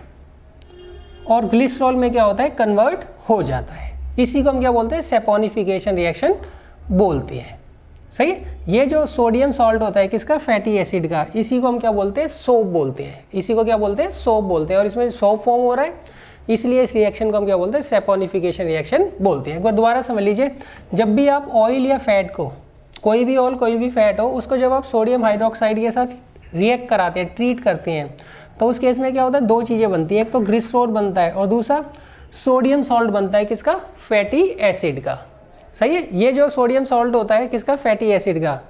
और ग्लिसरॉल में क्या होता है, कन्वर्ट हो जाता है। इसी को हम क्या बोलते हैं, सेपोनिफिकेशन रिएक्शन बोलते हैं। सही है, ये जो सोडियम सॉल्ट होता है किसका, फैटी एसिड का, इसी को हम क्या बोलते हैं, सोप बोलते हैं। इसी को क्या बोलते हैं, सोप बोलते हैं। और इसमें सोप फॉर्म हो रहा है, इसलिए इस रिएक्शन को हम क्या बोलते हैं, सेपोनिफिकेशन रिएक्शन बोलते हैं। एक बार दोबारा समझ लीजिए, जब भी आप ऑयल या फैट को, कोई भी ऑयल कोई भी फैट हो, उसको जब आप सोडियम हाइड्रोक्साइड के साथ रिएक्ट कराते हैं, ट्रीट करते हैं, तो उस केस में क्या होता है, दो चीज़ें बनती हैं, एक तो ग्लिसरॉल बनता है और दूसरा सोडियम सॉल्ट बनता है किसका, फैटी एसिड का। सही है, ये जो सोडियम सॉल्ट होता है किसका, फैटी एसिड का,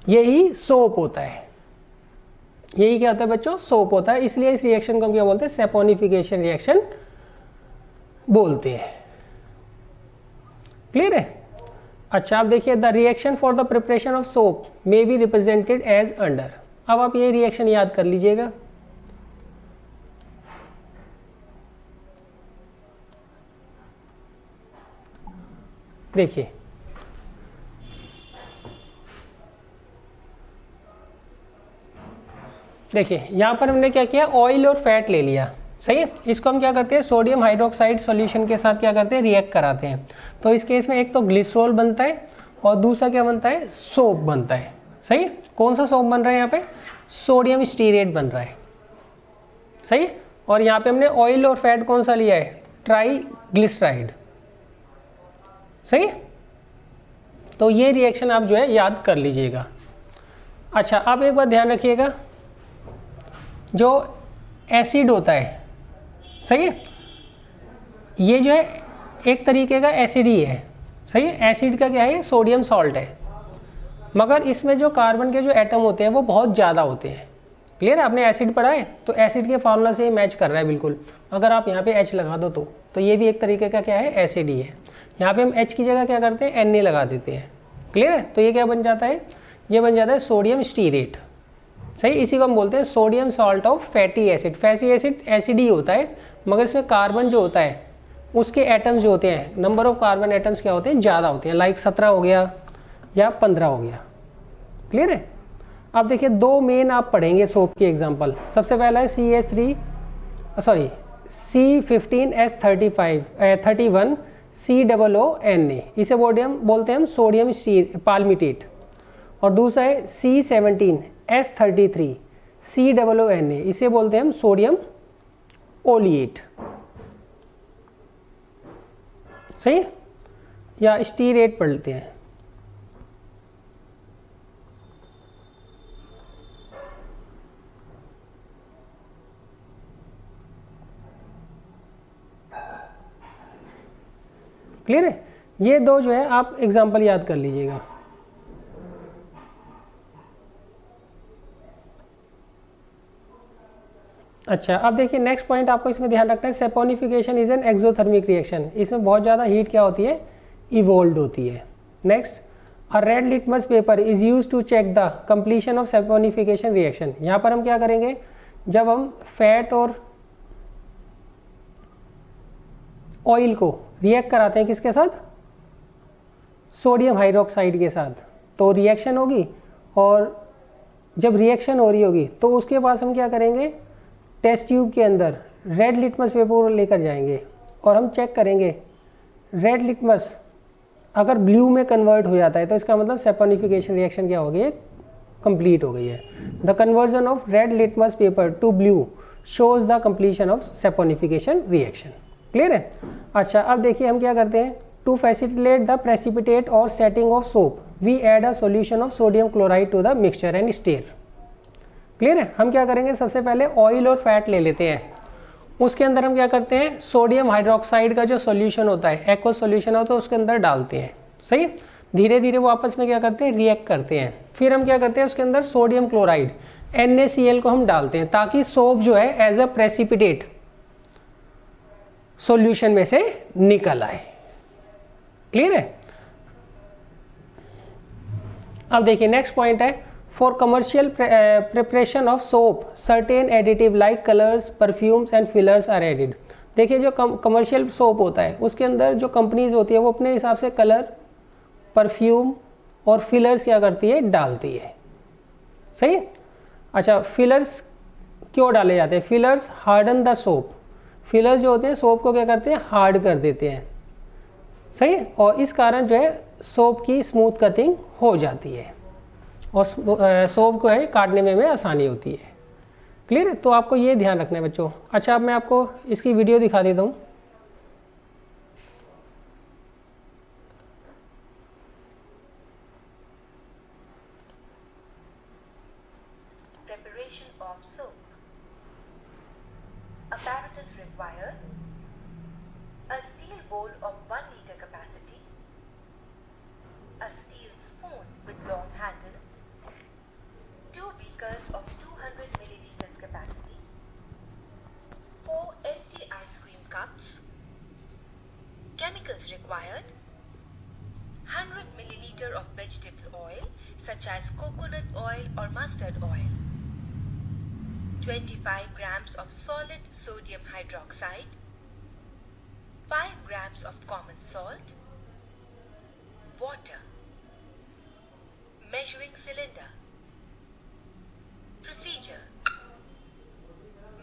यही सोप होता है। यही क्या होता है बच्चों, सोप होता है। इसलिए इस रिएक्शन को हम क्या बोलते हैं, सेपोनिफिकेशन रिएक्शन बोलते हैं। क्लियर है। अच्छा, आप देखिए, the reaction for the preparation of soap may be represented as under. अब आप ये रिएक्शन याद कर लीजिएगा। देखिए यहां पर हमने क्या किया, ऑयल और फैट ले लिया। सही है, इसको हम क्या करते हैं, सोडियम हाइड्रोक्साइड सॉल्यूशन के साथ क्या करते हैं, रिएक्ट कराते हैं। तो इस केस में एक तो ग्लिसरॉल बनता है और दूसरा क्या बनता है, सोप बनता है। सही है, कौन सा सोप बन रहा है यहाँ पे, सोडियम स्टीरेट बन रहा है। सही है, और यहाँ पे हमने ऑयल और फैट कौन सा लिया है, ट्राईग्लिसराइड। सही, तो ये रिएक्शन आप जो है याद कर लीजिएगा। अच्छा, आप एक बात ध्यान रखिएगा, जो एसिड होता है, सही है, ये जो है एक तरीके का एसिड ही है। सही है, एसिड का क्या है, सोडियम सॉल्ट है, मगर इसमें जो कार्बन के जो एटम होते हैं वो बहुत ज़्यादा होते हैं। क्लियर है, आपने एसिड पढ़ा है, तो एसिड के फार्मूला से मैच कर रहा है बिल्कुल। अगर आप यहाँ पे H लगा दो तो ये भी एक तरीके का क्या है, एसिड ही है। यहाँ पे हम H की जगह क्या करते हैं, Na लगा देते हैं। क्लियर है, तो ये क्या बन जाता है, ये बन जाता है सोडियम स्टीरेट। सही, इसी को हम बोलते हैं sodium salt of fatty acid. Fatty acid acid ही होता है, मगर इसमें कार्बन जो होता है उसके एटम्स जो होते हैं, नंबर ऑफ कार्बन एटम्स क्या होते हैं, ज़्यादा होते हैं। लाइक 17 हो गया या 15 हो गया। क्लियर है। अब देखिए दो मेन आप पढ़ेंगे सोप के एग्जांपल। सबसे पहला है C15S31 COONA, इसे बोलते हैं हम सोडियम पाल्मिटेट। और दूसरा है C17S33 COONA, इसे बोलते हैं हम सोडियम ओलिएट। सही, या स्टीरेट पढ़ लेते हैं। क्लियर है। ये दो जो है आप एग्जाम्पल याद कर लीजिएगा। अच्छा, अब देखिए नेक्स्ट पॉइंट आपको इसमें ध्यान रखना है, saponification is an exothermic reaction. इसमें बहुत ज़्यादा हीट क्या होती है, इवोल्व होती है। Next, a red litmus paper is use to check the completion of saponification reaction. यहाँ पर हम क्या करेंगे, जब हम फैट और ऑयल को रिएक्ट कराते हैं किसके साथ, सोडियम हाइड्रोक्साइड के साथ, तो रिएक्शन होगी। और जब रिएक्शन हो रही होगी तो उसके पास हम क्या करेंगे, टेस्ट ट्यूब के अंदर रेड लिटमस पेपर लेकर जाएंगे और हम चेक करेंगे। रेड लिटमस अगर ब्लू में कन्वर्ट हो जाता है तो इसका मतलब सेपोनिफिकेशन रिएक्शन क्या हो गई है, कंप्लीट हो गई है। The conversion of red litmus paper to blue shows the completion of saponification reaction. Clear है। अच्छा, अब देखिए हम क्या करते हैं, टू फैसिलिटेट द प्रेसिपिटेट और setting of soap we add a solution of sodium chloride to the mixture and stir. Clear है। हम क्या करेंगे, सबसे पहले ऑयल और फैट ले लेते हैं, उसके अंदर हम क्या करते हैं, सोडियम हाइड्रोक्साइड का जो सॉल्यूशन होता है, एक्वस सॉल्यूशन होता है, उसके अंदर डालते हैं। सही, धीरे धीरे वो आपस में क्या करते हैं, रिएक्ट करते हैं। फिर हम क्या करते हैं, उसके अंदर सोडियम क्लोराइड NaCl को हम डालते हैं ताकि सोप जो है एज अ प्रेसिपिटेट सॉल्यूशन में से निकल आए। क्लियर है। अब देखिए नेक्स्ट पॉइंट है, for commercial preparation of soap certain additive like colours, perfumes and fillers are added. देखिए जो कमर्शियल सोप होता है उसके अंदर जो कंपनीज होती है वो अपने हिसाब से कलर, परफ्यूम और फिलर्स क्या करती है, डालती है। सही। अच्छा, फिलर्स क्यों डाले जाते हैं, fillers harden the soap. Fillers जो होते हैं सोप को क्या करते हैं, हार्ड कर देते हैं। सही, और इस कारण जो है सोप की स्मूथ कटिंग हो जाती है और सोप को है काटने में आसानी होती है। क्लियर है। तो आपको ये ध्यान रखना है बच्चों। अच्छा, अब मैं आपको इसकी वीडियो दिखा देता हूँ। Preparation of soap. Apparatus required: a steel bowl of 1 liter capacity, a steel spoon with long handle, 2 beakers of 200 milliliters capacity, 4 empty ice cream cups. Chemicals required: 100 milliliter of vegetable oil such as coconut oil or mustard oil, 25 grams of solid sodium hydroxide, 5 grams of common salt, water. Measuring cylinder. Procedure: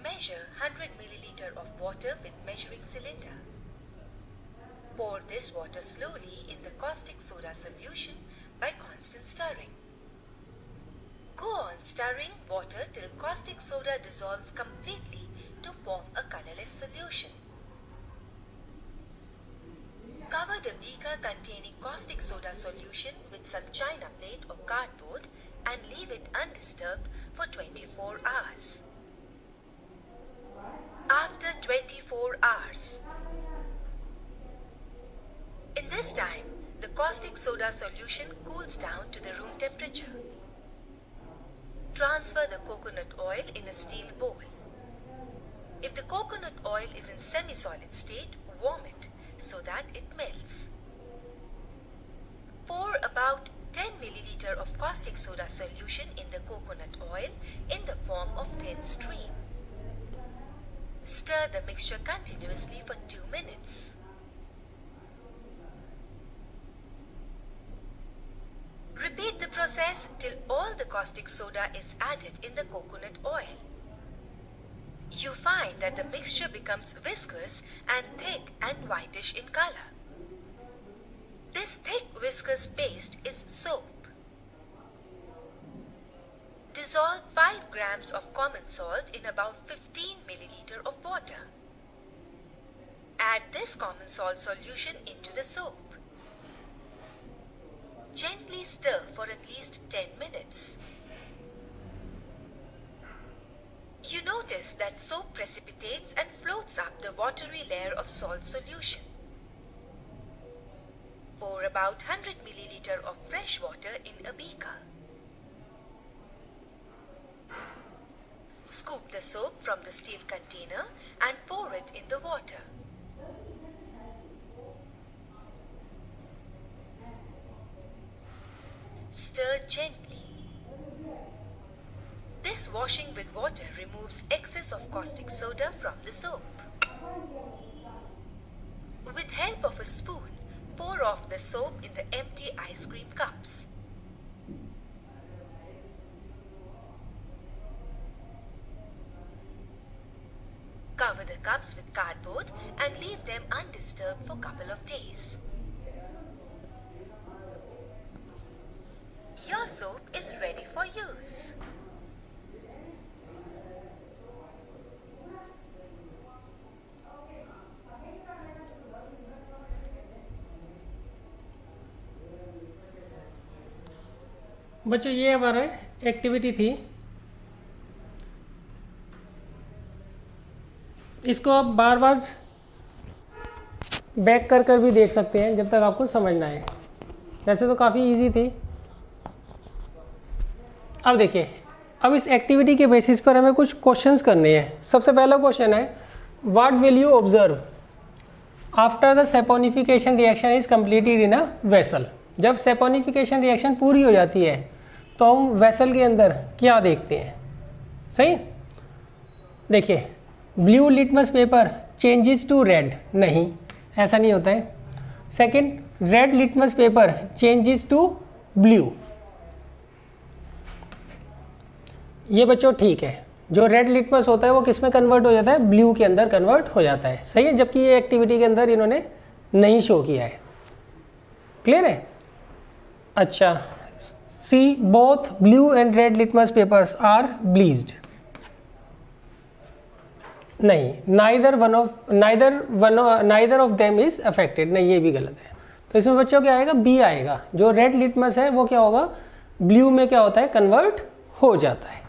measure 100 milliliter of water with measuring cylinder. Pour this water slowly in the caustic soda solution by constant stirring. Go on stirring water till caustic soda dissolves completely to form a colorless solution. Cover the beaker containing caustic soda solution with some china plate or cardboard and leave it undisturbed for 24 hours. After 24 hours. In this time, the caustic soda solution cools down to the room temperature. Transfer the coconut oil in a steel bowl. If the coconut oil is in semi-solid state, warm it so that it melts. Pour about 10 milliliter of caustic soda solution in the coconut oil in the form of thin stream. Stir the mixture continuously for 2 minutes. Repeat the process till all caustic soda is added in the coconut oil, you find that the mixture becomes viscous and thick and whitish in color. This thick viscous paste is soap. Dissolve 5 grams of common salt in about 15 milliliter of water. Add this common salt solution into the soap. Gently stir for at least 10 minutes. You notice that soap precipitates and floats up the watery layer of salt solution. Pour about 100 milliliter of fresh water in a beaker. Scoop the soap from the steel container and pour it in the water. Stir gently. This washing with water removes excess of caustic soda from the soap. With help of a spoon, pour off the soap in the empty ice cream cups. Cover the cups with cardboard and leave them undisturbed for a couple of days. Your soap is ready for use. बच्चों ये हमारा एक्टिविटी थी। इसको आप बार बार बैक कर कर भी देख सकते हैं जब तक आपको समझना है। वैसे तो काफ़ी इजी थी। अब देखिए, अब इस एक्टिविटी के बेसिस पर हमें कुछ क्वेश्चंस करने हैं। सबसे पहला क्वेश्चन है, what will you observe after the saponification reaction is completed in a vessel. जब सेपोनिफिकेशन रिएक्शन पूरी हो जाती है तो हम वेसल के अंदर क्या देखते हैं? सही, देखिए, blue litmus paper changes to red, नहीं, ऐसा नहीं होता है। Second, red litmus paper changes to blue, ये बच्चों ठीक है। जो रेड लिटमस होता है वो किस में कन्वर्ट हो जाता है? ब्लू के अंदर कन्वर्ट हो जाता है। सही है, जबकि ये एक्टिविटी के अंदर इन्होंने नहीं शो किया है। क्लियर है? अच्छा, C both blue and red litmus papers are bleached, नहीं, neither of them is affected, नहीं, ये भी गलत है। तो इसमें बच्चों क्या आएगा? बी आएगा। जो रेड लिटमस है वो क्या होगा? ब्लू में क्या होता है? कन्वर्ट हो जाता है।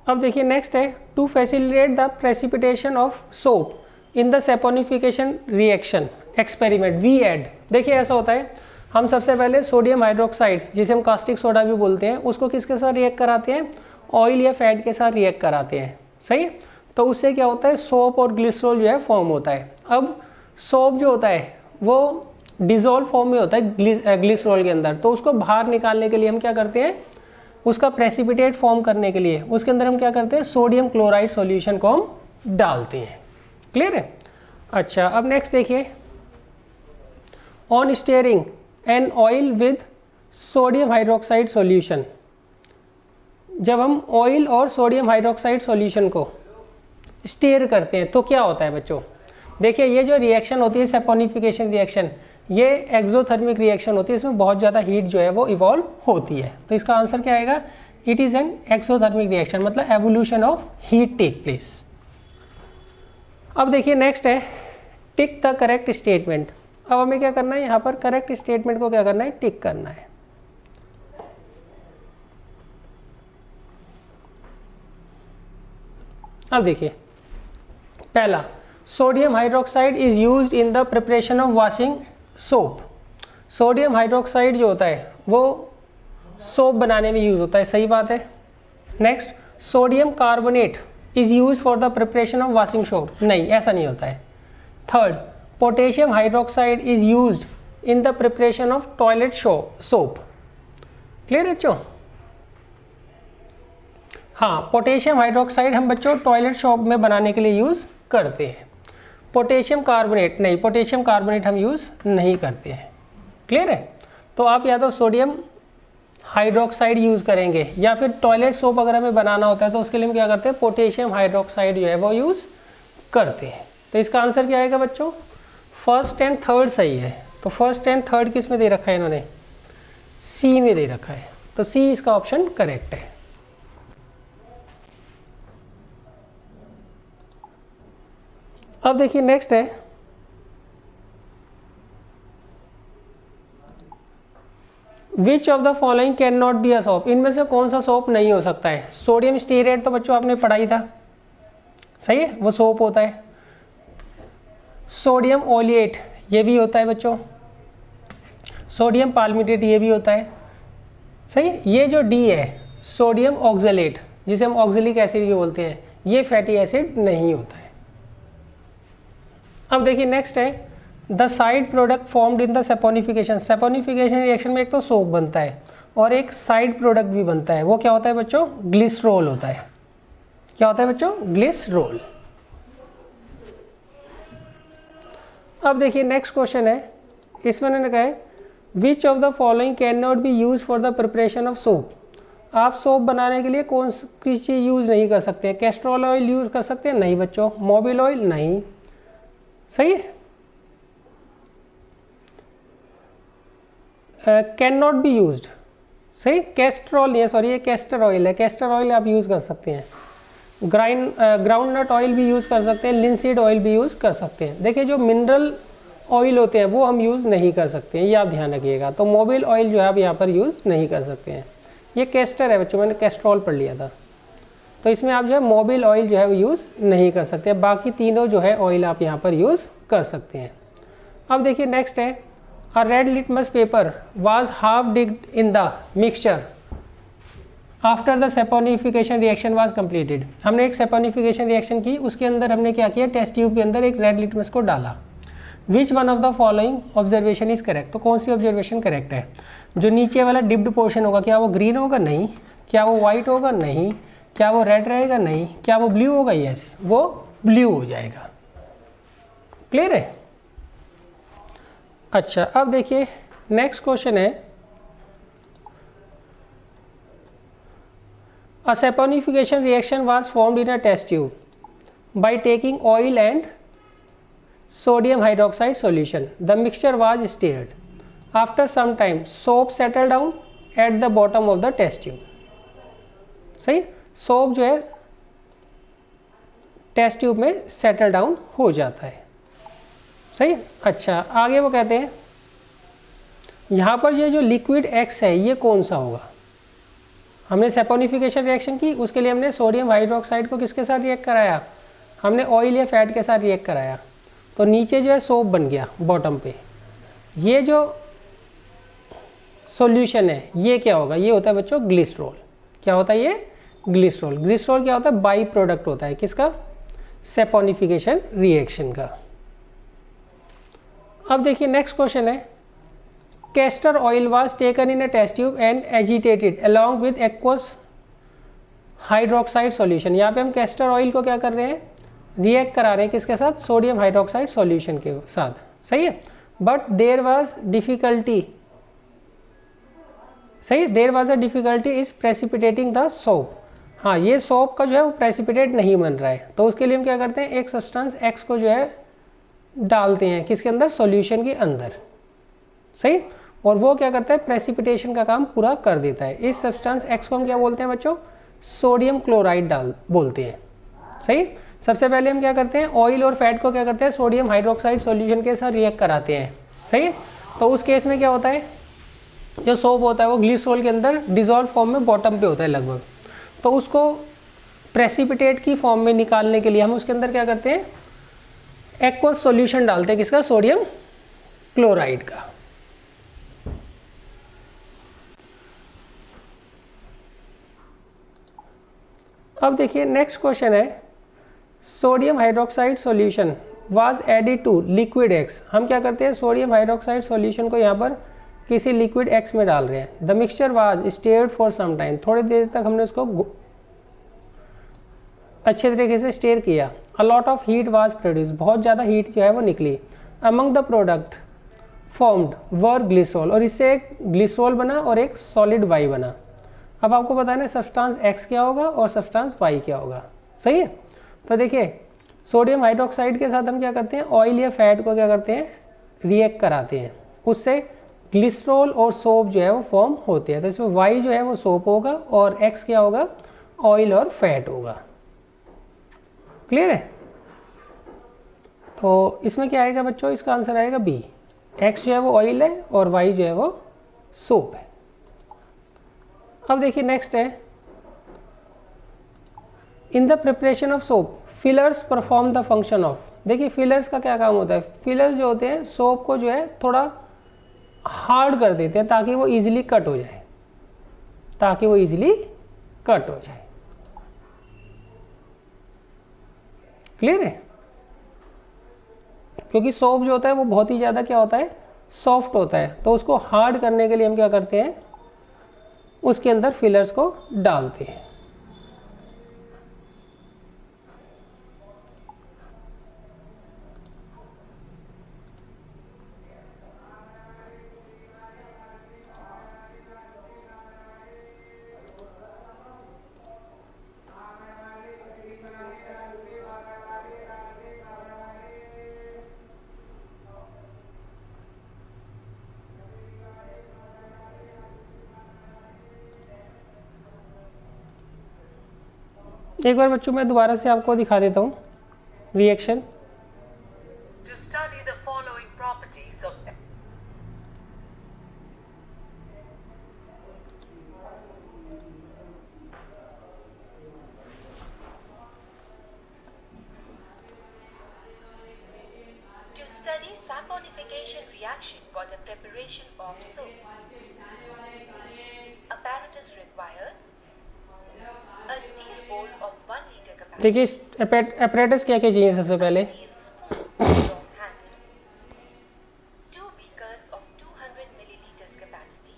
अब देखिए नेक्स्ट है, to facilitate the precipitation of soap in the saponification reaction experiment we add. देखिए ऐसा होता है, हम सबसे पहले सोडियम हाइड्रोक्साइड, जिसे हम कास्टिक सोडा भी बोलते हैं, उसको किसके साथ रिएक्ट कराते हैं? ऑयल या फैट के साथ रिएक्ट कराते हैं। सही, तो उससे क्या होता है? सोप और ग्लिसरॉल जो है फॉर्म होता है। अब सोप जो होता है वो डिजोल्व फॉर्म में होता है ग्लिसरॉल के अंदर, तो उसको बाहर निकालने के लिए हम क्या करते हैं? उसका प्रेसिपिटेट फॉर्म करने के लिए उसके अंदर हम क्या करते हैं? सोडियम क्लोराइड सॉल्यूशन को हम डालते हैं। क्लियर है? अच्छा, अब नेक्स्ट देखिए, on steering an oil with sodium hydroxide solution. जब हम ऑयल और सोडियम हाइड्रोक्साइड सॉल्यूशन को स्टीयर करते हैं तो क्या होता है बच्चों? देखिए, ये जो रिएक्शन होती है सेपोनिफिकेशन रिएक्शन, ये एक्सोथर्मिक रिएक्शन होती है। इसमें बहुत ज़्यादा हीट जो है वो इवॉल्व होती है। तो इसका आंसर क्या आएगा? It is an exothermic reaction, मतलब evolution of heat take place. अब देखिए नेक्स्ट है, टिक द करेक्ट स्टेटमेंट। अब हमें क्या करना है? यहाँ पर करेक्ट स्टेटमेंट को क्या करना है? टिक करना है। अब देखिए, पहला, sodium hydroxide is used in the preparation of washing soap. Sodium hydroxide जो होता है वो सोप बनाने में यूज होता है। सही बात है। Next, sodium carbonate is use for the preparation of washing soap, नहीं, ऐसा नहीं होता है। Third, potassium hydroxide is used in the preparation of toilet soap. Clear है बच्चों? हाँ, पोटेशियम हाइड्रोक्साइड हम बच्चों टॉयलेट सोप में बनाने के लिए यूज़ करते हैं। पोटेशियम कार्बोनेट नहीं, पोटेशियम कार्बोनेट हम यूज़ नहीं करते हैं। क्लियर है? तो आप या तो सोडियम हाइड्रोक्साइड यूज़ करेंगे या फिर टॉयलेट सोप अगर हमें बनाना होता है तो उसके लिए हम क्या करते हैं, पोटेशियम हाइड्रोक्साइड जो है वो यूज़ करते हैं। तो इसका आंसर क्या आएगा बच्चों? फर्स्ट एंड थर्ड सही है। तो फर्स्ट एंड थर्ड किस में दे रखा है इन्होंने? सी में दे रखा है। तो सी इसका ऑप्शन करेक्ट है। अब देखिए नेक्स्ट है, विच of the following can not be a soap. इनमें से कौन सा सोप नहीं हो सकता है? सोडियम स्टीरेट तो बच्चों आपने पढ़ा ही था, सही है, वो सोप होता है। सोडियम ओलिएट ये भी होता है बच्चों। सोडियम पाल्मिटेट ये भी होता है, सही। ये जो डी है सोडियम ऑक्जेलेट, जिसे हम ऑक्जेलिक एसिड भी बोलते हैं, ये फैटी एसिड नहीं होता है। अब देखिए नेक्स्ट है, the side product formed in the saponification. Saponification reaction में एक तो सोप बनता है और एक साइड प्रोडक्ट भी बनता है। वो क्या होता है बच्चों? ग्लिसरॉल होता है। क्या होता है बच्चों? ग्लिसरॉल। अब देखिए नेक्स्ट क्वेश्चन है, इसमें उन्होंने कहा है विच of the following can not B use for the preparation of soap. आप सोप बनाने के लिए कौन सी चीज़ यूज़ नहीं कर सकते हैं? कैस्ट्रोल ऑयल यूज़ कर सकते हैं? नहीं बच्चों। Mobil oil? नहीं। सही है। कैन नॉट बी यूज्ड, सही। कैस्ट्रॉल नहीं है, सॉरी, ये कैस्टर ऑयल है। कैस्टर ऑयल आप यूज़ कर सकते हैं। ग्राउंड नट ऑयल भी यूज़ कर सकते हैं। लिंसीड ऑयल भी यूज़ कर सकते हैं। देखिए जो मिनरल ऑयल होते हैं वो हम यूज़ नहीं कर सकते हैं, ये आप ध्यान रखिएगा। तो मोबिल ऑयल जो है आप यहाँ पर यूज़ नहीं कर सकते हैं। ये कैस्टर है बच्चों, मैंने कैस्ट्रॉल पढ़ लिया था। तो इसमें आप जो है मोबिल ऑयल जो है वो यूज़ नहीं कर सकते। बाकी तीनों जो है ऑयल आप यहाँ पर यूज़ कर सकते हैं। अब देखिए नेक्स्ट है, a red litmus paper was half dipped in the mixture after the saponification reaction was completed. हमने एक सेपोनिफिकेशन रिएक्शन की, उसके अंदर हमने क्या किया, टेस्ट ट्यूब के अंदर एक रेड लिटमस को डाला। Which one of the following observation is correct. तो कौन सी ऑब्जर्वेशन करेक्ट है? जो नीचे वाला डिप्ड पोर्शन होगा क्या वो ग्रीन होगा? नहीं। क्या वो व्हाइट होगा? नहीं। क्या वो रेड रहेगा? नहीं। क्या वो ब्लू होगा? यस, वो ब्लू हो जाएगा। क्लियर है? अच्छा, अब देखिए नेक्स्ट क्वेश्चन है, a saponification reaction was formed in a test tube by taking oil and sodium hydroxide solution. The mixture was stirred. After some time, soap settled down at the bottom of the test tube. सही, सोप जो है टेस्ट ट्यूब में सेटल डाउन हो जाता है। सही। अच्छा, आगे वो कहते हैं यहाँ पर ये जो लिक्विड एक्स है ये कौन सा होगा? हमने सेपोनिफिकेशन रिएक्शन की, उसके लिए हमने सोडियम हाइड्रोक्साइड को किसके साथ रिएक्ट कराया? हमने ऑयल या फैट के साथ रिएक्ट कराया। तो नीचे जो है सोप बन गया बॉटम पे। ये जो सॉल्यूशन है ये क्या होगा? ये होता है बच्चों ग्लिसरॉल। क्या होता है ये? ग्लिसरॉल। ग्लिसरॉल क्या होता है? बाई प्रोडक्ट होता है किसका? सेपोनिफिकेशन रिएक्शन का। अब देखिए नेक्स्ट क्वेश्चन है, castor oil was taken in a test tube and agitated along with aqueous hydroxide solution. यहाँ पे हम कैस्टर ऑयल को क्या कर रहे हैं? रिएक्ट करा रहे हैं किसके साथ? सोडियम हाइड्रोक्साइड सॉल्यूशन के साथ। सही है। बट देयर वाज डिफिकल्टी, सही, there was a difficulty is precipitating the soap. हाँ, ये सोप का जो है वो प्रेसिपिटेट नहीं बन रहा है। तो उसके लिए हम क्या करते हैं, एक सब्सटेंस एक्स को जो है डालते हैं किसके अंदर? सॉल्यूशन के अंदर। सही। और वो क्या करता है? प्रेसिपिटेशन का काम पूरा कर देता है। इस सब्सटेंस एक्स को हम क्या बोलते हैं बच्चों? सोडियम क्लोराइड बोलते हैं। सही। सबसे पहले हम क्या करते हैं? ऑयल और फैट को क्या करते हैं? सोडियम हाइड्रोक्साइड सॉल्यूशन के साथ रिएक्ट कराते हैं। सही है। तो उस केस में क्या होता है, जो सोप होता है वो ग्लिसरॉल के अंदर डिजॉल्व फॉर्म में बॉटम पे होता है लगभग। तो उसको प्रेसिपिटेट की फॉर्म में निकालने के लिए हम उसके अंदर क्या करते हैं? एक्वस सॉल्यूशन डालते हैं किसका? सोडियम क्लोराइड का। अब देखिए नेक्स्ट क्वेश्चन है, sodium hydroxide solution was added to liquid X. हम क्या करते हैं? सोडियम हाइड्रोक्साइड सॉल्यूशन को यहाँ पर किसी लिक्विड एक्स में डाल रहे हैं। The mixture was stirred for some time. थोड़ी देर तक हमने उसको अच्छे तरीके से स्टेयर किया। A lot of heat was produce, बहुत ज़्यादा हीट जो है वो निकली। Among the product formed were glycerol, और इससे एक ग्लिसरॉल बना और एक सॉलिड वाई बना। अब आपको पता है ना सब्सटेंस एक्स क्या होगा और सब्सटेंस वाई क्या होगा, सही है। तो देखिए सोडियम हाइड्रोक्साइड के साथ हम क्या करते हैं, ऑयल या फैट को क्या करते हैं, रिएक्ट कराते हैं, उससे ग्लिसरॉल और सोप जो है वो फॉर्म होते हैं। तो इसमें वाई जो है वो सोप होगा और एक्स क्या होगा, ऑयल और फैट होगा। क्लियर है। तो इसमें क्या आएगा बच्चों, इसका आंसर आएगा बी। एक्स जो है वो ऑयल है और वाई जो है वो सोप है। अब देखिए नेक्स्ट है, in the preparation of soap fillers perform the function of. देखिए फिलर्स का क्या काम होता है, फिलर्स जो होते हैं सोप को जो है थोड़ा हार्ड कर देते हैं ताकि वो इजीली कट हो जाए, ताकि वो इजीली कट हो जाए। क्लियर है। क्योंकि सोप जो होता है वो बहुत ही ज़्यादा क्या होता है, सॉफ्ट होता है, तो उसको हार्ड करने के लिए हम क्या करते हैं, उसके अंदर फिलर्स को डालते हैं। एक बार बच्चों मैं दोबारा से आपको दिखा देता हूँ reaction. To study the following properties of saponification reaction for the preparation of soap. Apparatus required: a steel bowl of 1 liter capacity. देखिए apparatus क्या क्या चाहिए सबसे पहले, Steel spoon with long handle, 2 beakers of 200 milliliters capacity,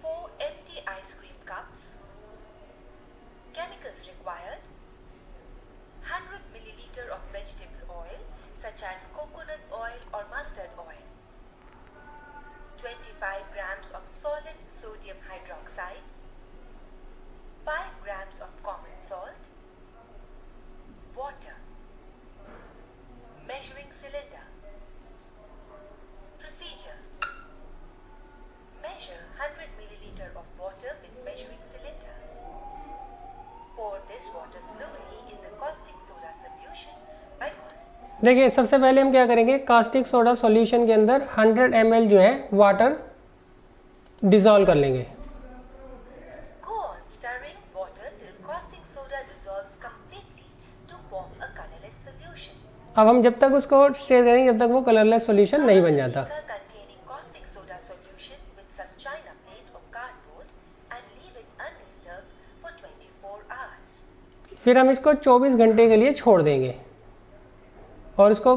4 empty ice cream cups. Chemicals required: 100 milliliter of vegetable oil such as coconut oil or mustard oil, 25 grams of solid sodium hydroxide, 5 grams of common salt, water, measuring cylinder. Procedure: measure 100 milliliter of water with measuring cylinder. Pour this water slowly in the caustic soda solution by देखिए सबसे पहले हम क्या करेंगे, कास्टिक सोडा सॉल्यूशन के अंदर 100 ml जो है वाटर डिसॉल्व कर लेंगे। Go on stirring water till caustic soda dissolves completely to form a colorless solution. अब हम जब तक उसको स्टेयर करेंगे जब तक वो कलरलेस सॉल्यूशन नहीं बन जाता। Beaker containing caustic soda solution with some china plate or cardboard and leave it undisturbed for 24 hours. फिर हम इसको 24 घंटे के लिए छोड़ देंगे और इसको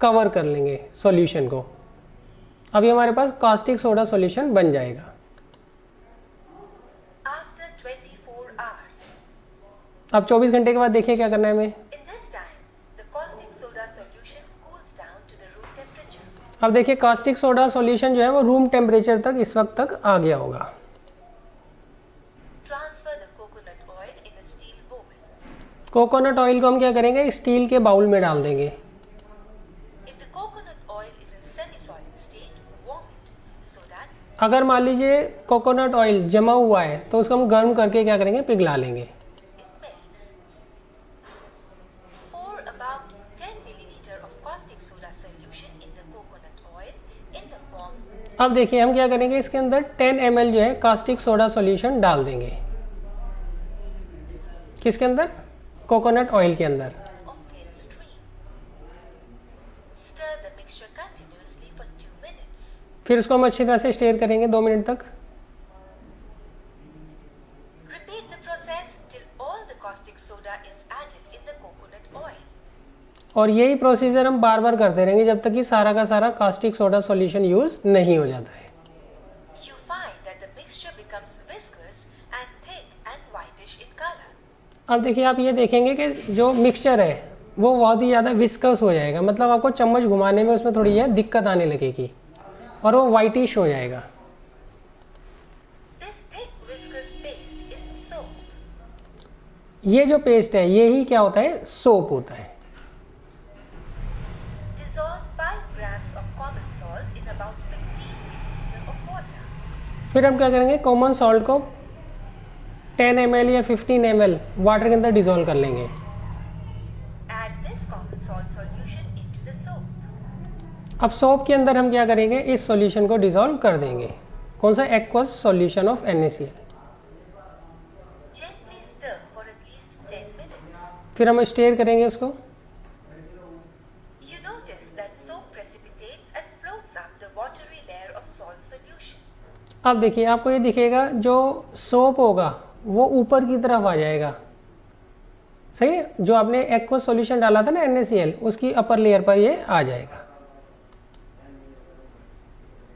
कवर कर लेंगे सॉल्यूशन को। अभी हमारे पास कास्टिक सोडा सॉल्यूशन बन जाएगा। After 24 hours, अब 24 घंटे के बाद देखिए क्या करना है हमें। in this time, the caustic soda solution cools down to the room temperature. अब देखिए कास्टिक सोडा सॉल्यूशन जो है वो रूम टेम्परेचर तक इस वक्त तक आ गया होगा। Transfer the coconut oil in a steel bowl. Coconut oil को हम क्या करेंगे, स्टील के बाउल में डाल देंगे। If the coconut oil is in semi-solid state, warm it so that अगर मान लीजिए कोकोनट ऑयल जमा हुआ है तो उसको हम गर्म करके क्या करेंगे, पिघला लेंगे। it melts. Pour about 10 milliliter of caustic soda solution in the coconut oil in the form अब देखिए हम क्या करेंगे, इसके अंदर 10 ml जो है कास्टिक सोडा सॉल्यूशन डाल देंगे। किसके अंदर, कोकोनट ऑयल के अंदर। of thin stream. Stir the mixture continuously for 2 minutes. फिर उसको हम अच्छी तरह से स्टेयर करेंगे 2 मिनट तक। Repeat the process till all the caustic soda is added in the coconut oil. और यही प्रोसीजर हम बार बार करते रहेंगे जब तक कि सारा का सारा कास्टिक सोडा सॉल्यूशन यूज नहीं हो जाता है। You find that the mixture becomes viscous and thick and whitish in color. अब देखिए आप ये देखेंगे कि जो मिक्सचर है वो बहुत ही ज़्यादा विस्कस हो जाएगा, मतलब आपको चम्मच घुमाने में उसमें थोड़ी यह दिक्कत आने लगेगी और वो वाइटिश हो जाएगा। This thick viscous paste is soap. ये जो पेस्ट है ये ही क्या होता है, सोप होता है। Dissolve 5 grams of common salt in about 15 milliliter of water. फिर हम क्या करेंगे, कॉमन सॉल्ट को 10 ml या 15 ml वाटर के अंदर डिजोल्व कर लेंगे। Add this common salt solution into the soap. अब सोप के अंदर हम क्या करेंगे, इस सॉल्यूशन को डिजोल्व कर देंगे। कौन सा, aqueous solution of NaCl। Gently stir for at least 10 minutes. फिर हम स्टेयर करेंगे उसको। You notice that soap precipitates and floats up the watery layer of salt solution. अब देखिए आपको ये दिखेगा जो सोप होगा वो ऊपर की तरफ आ जाएगा, सही है। जो आपने एक्वस सॉल्यूशन डाला था ना NaCl, उसकी अपर लेयर पर ये आ जाएगा।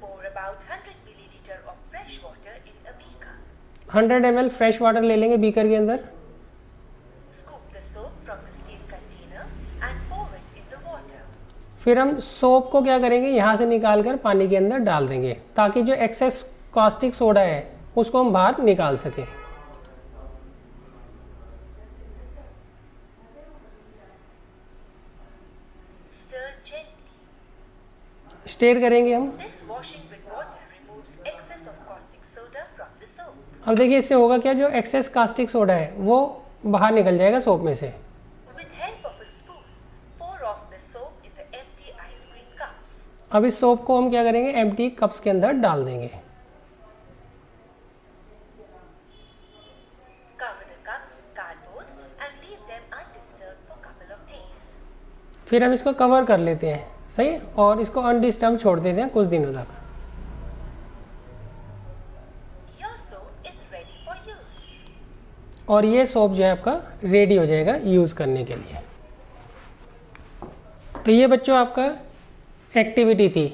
Pour about 100 milliliter of fresh water in a beaker. 100 ml fresh water ले लेंगे बीकर के अंदर। Scoop the soap from the steel container and pour it in the water. फिर हम सोप को क्या करेंगे, यहाँ से निकाल कर पानी के अंदर डाल देंगे ताकि जो एक्सेस कास्टिक सोडा है उसको हम बाहर निकाल सकें। Stir gently. स्टेयर करेंगे हम। This washing with water removes excess of caustic soda from the soap. अब देखिए इससे होगा क्या, जो एक्सेस कास्टिक सोडा है वो बाहर निकल जाएगा सोप में से। With help of a spoon, pour off the soap in the empty ice cream cups. अब इस सोप को हम क्या करेंगे, एम्प्टी कप्स के अंदर डाल देंगे। Cover the cups with cardboard and leave them undisturbed for a couple of days. फिर हम इसको कवर कर लेते हैं, सही है, और इसको अनडिस्टर्ब छोड़ देते हैं कुछ दिनों तक। Your soap is ready for use. और ये सोप जो है आपका रेडी हो जाएगा यूज़ करने के लिए। तो ये बच्चों आपका एक्टिविटी थी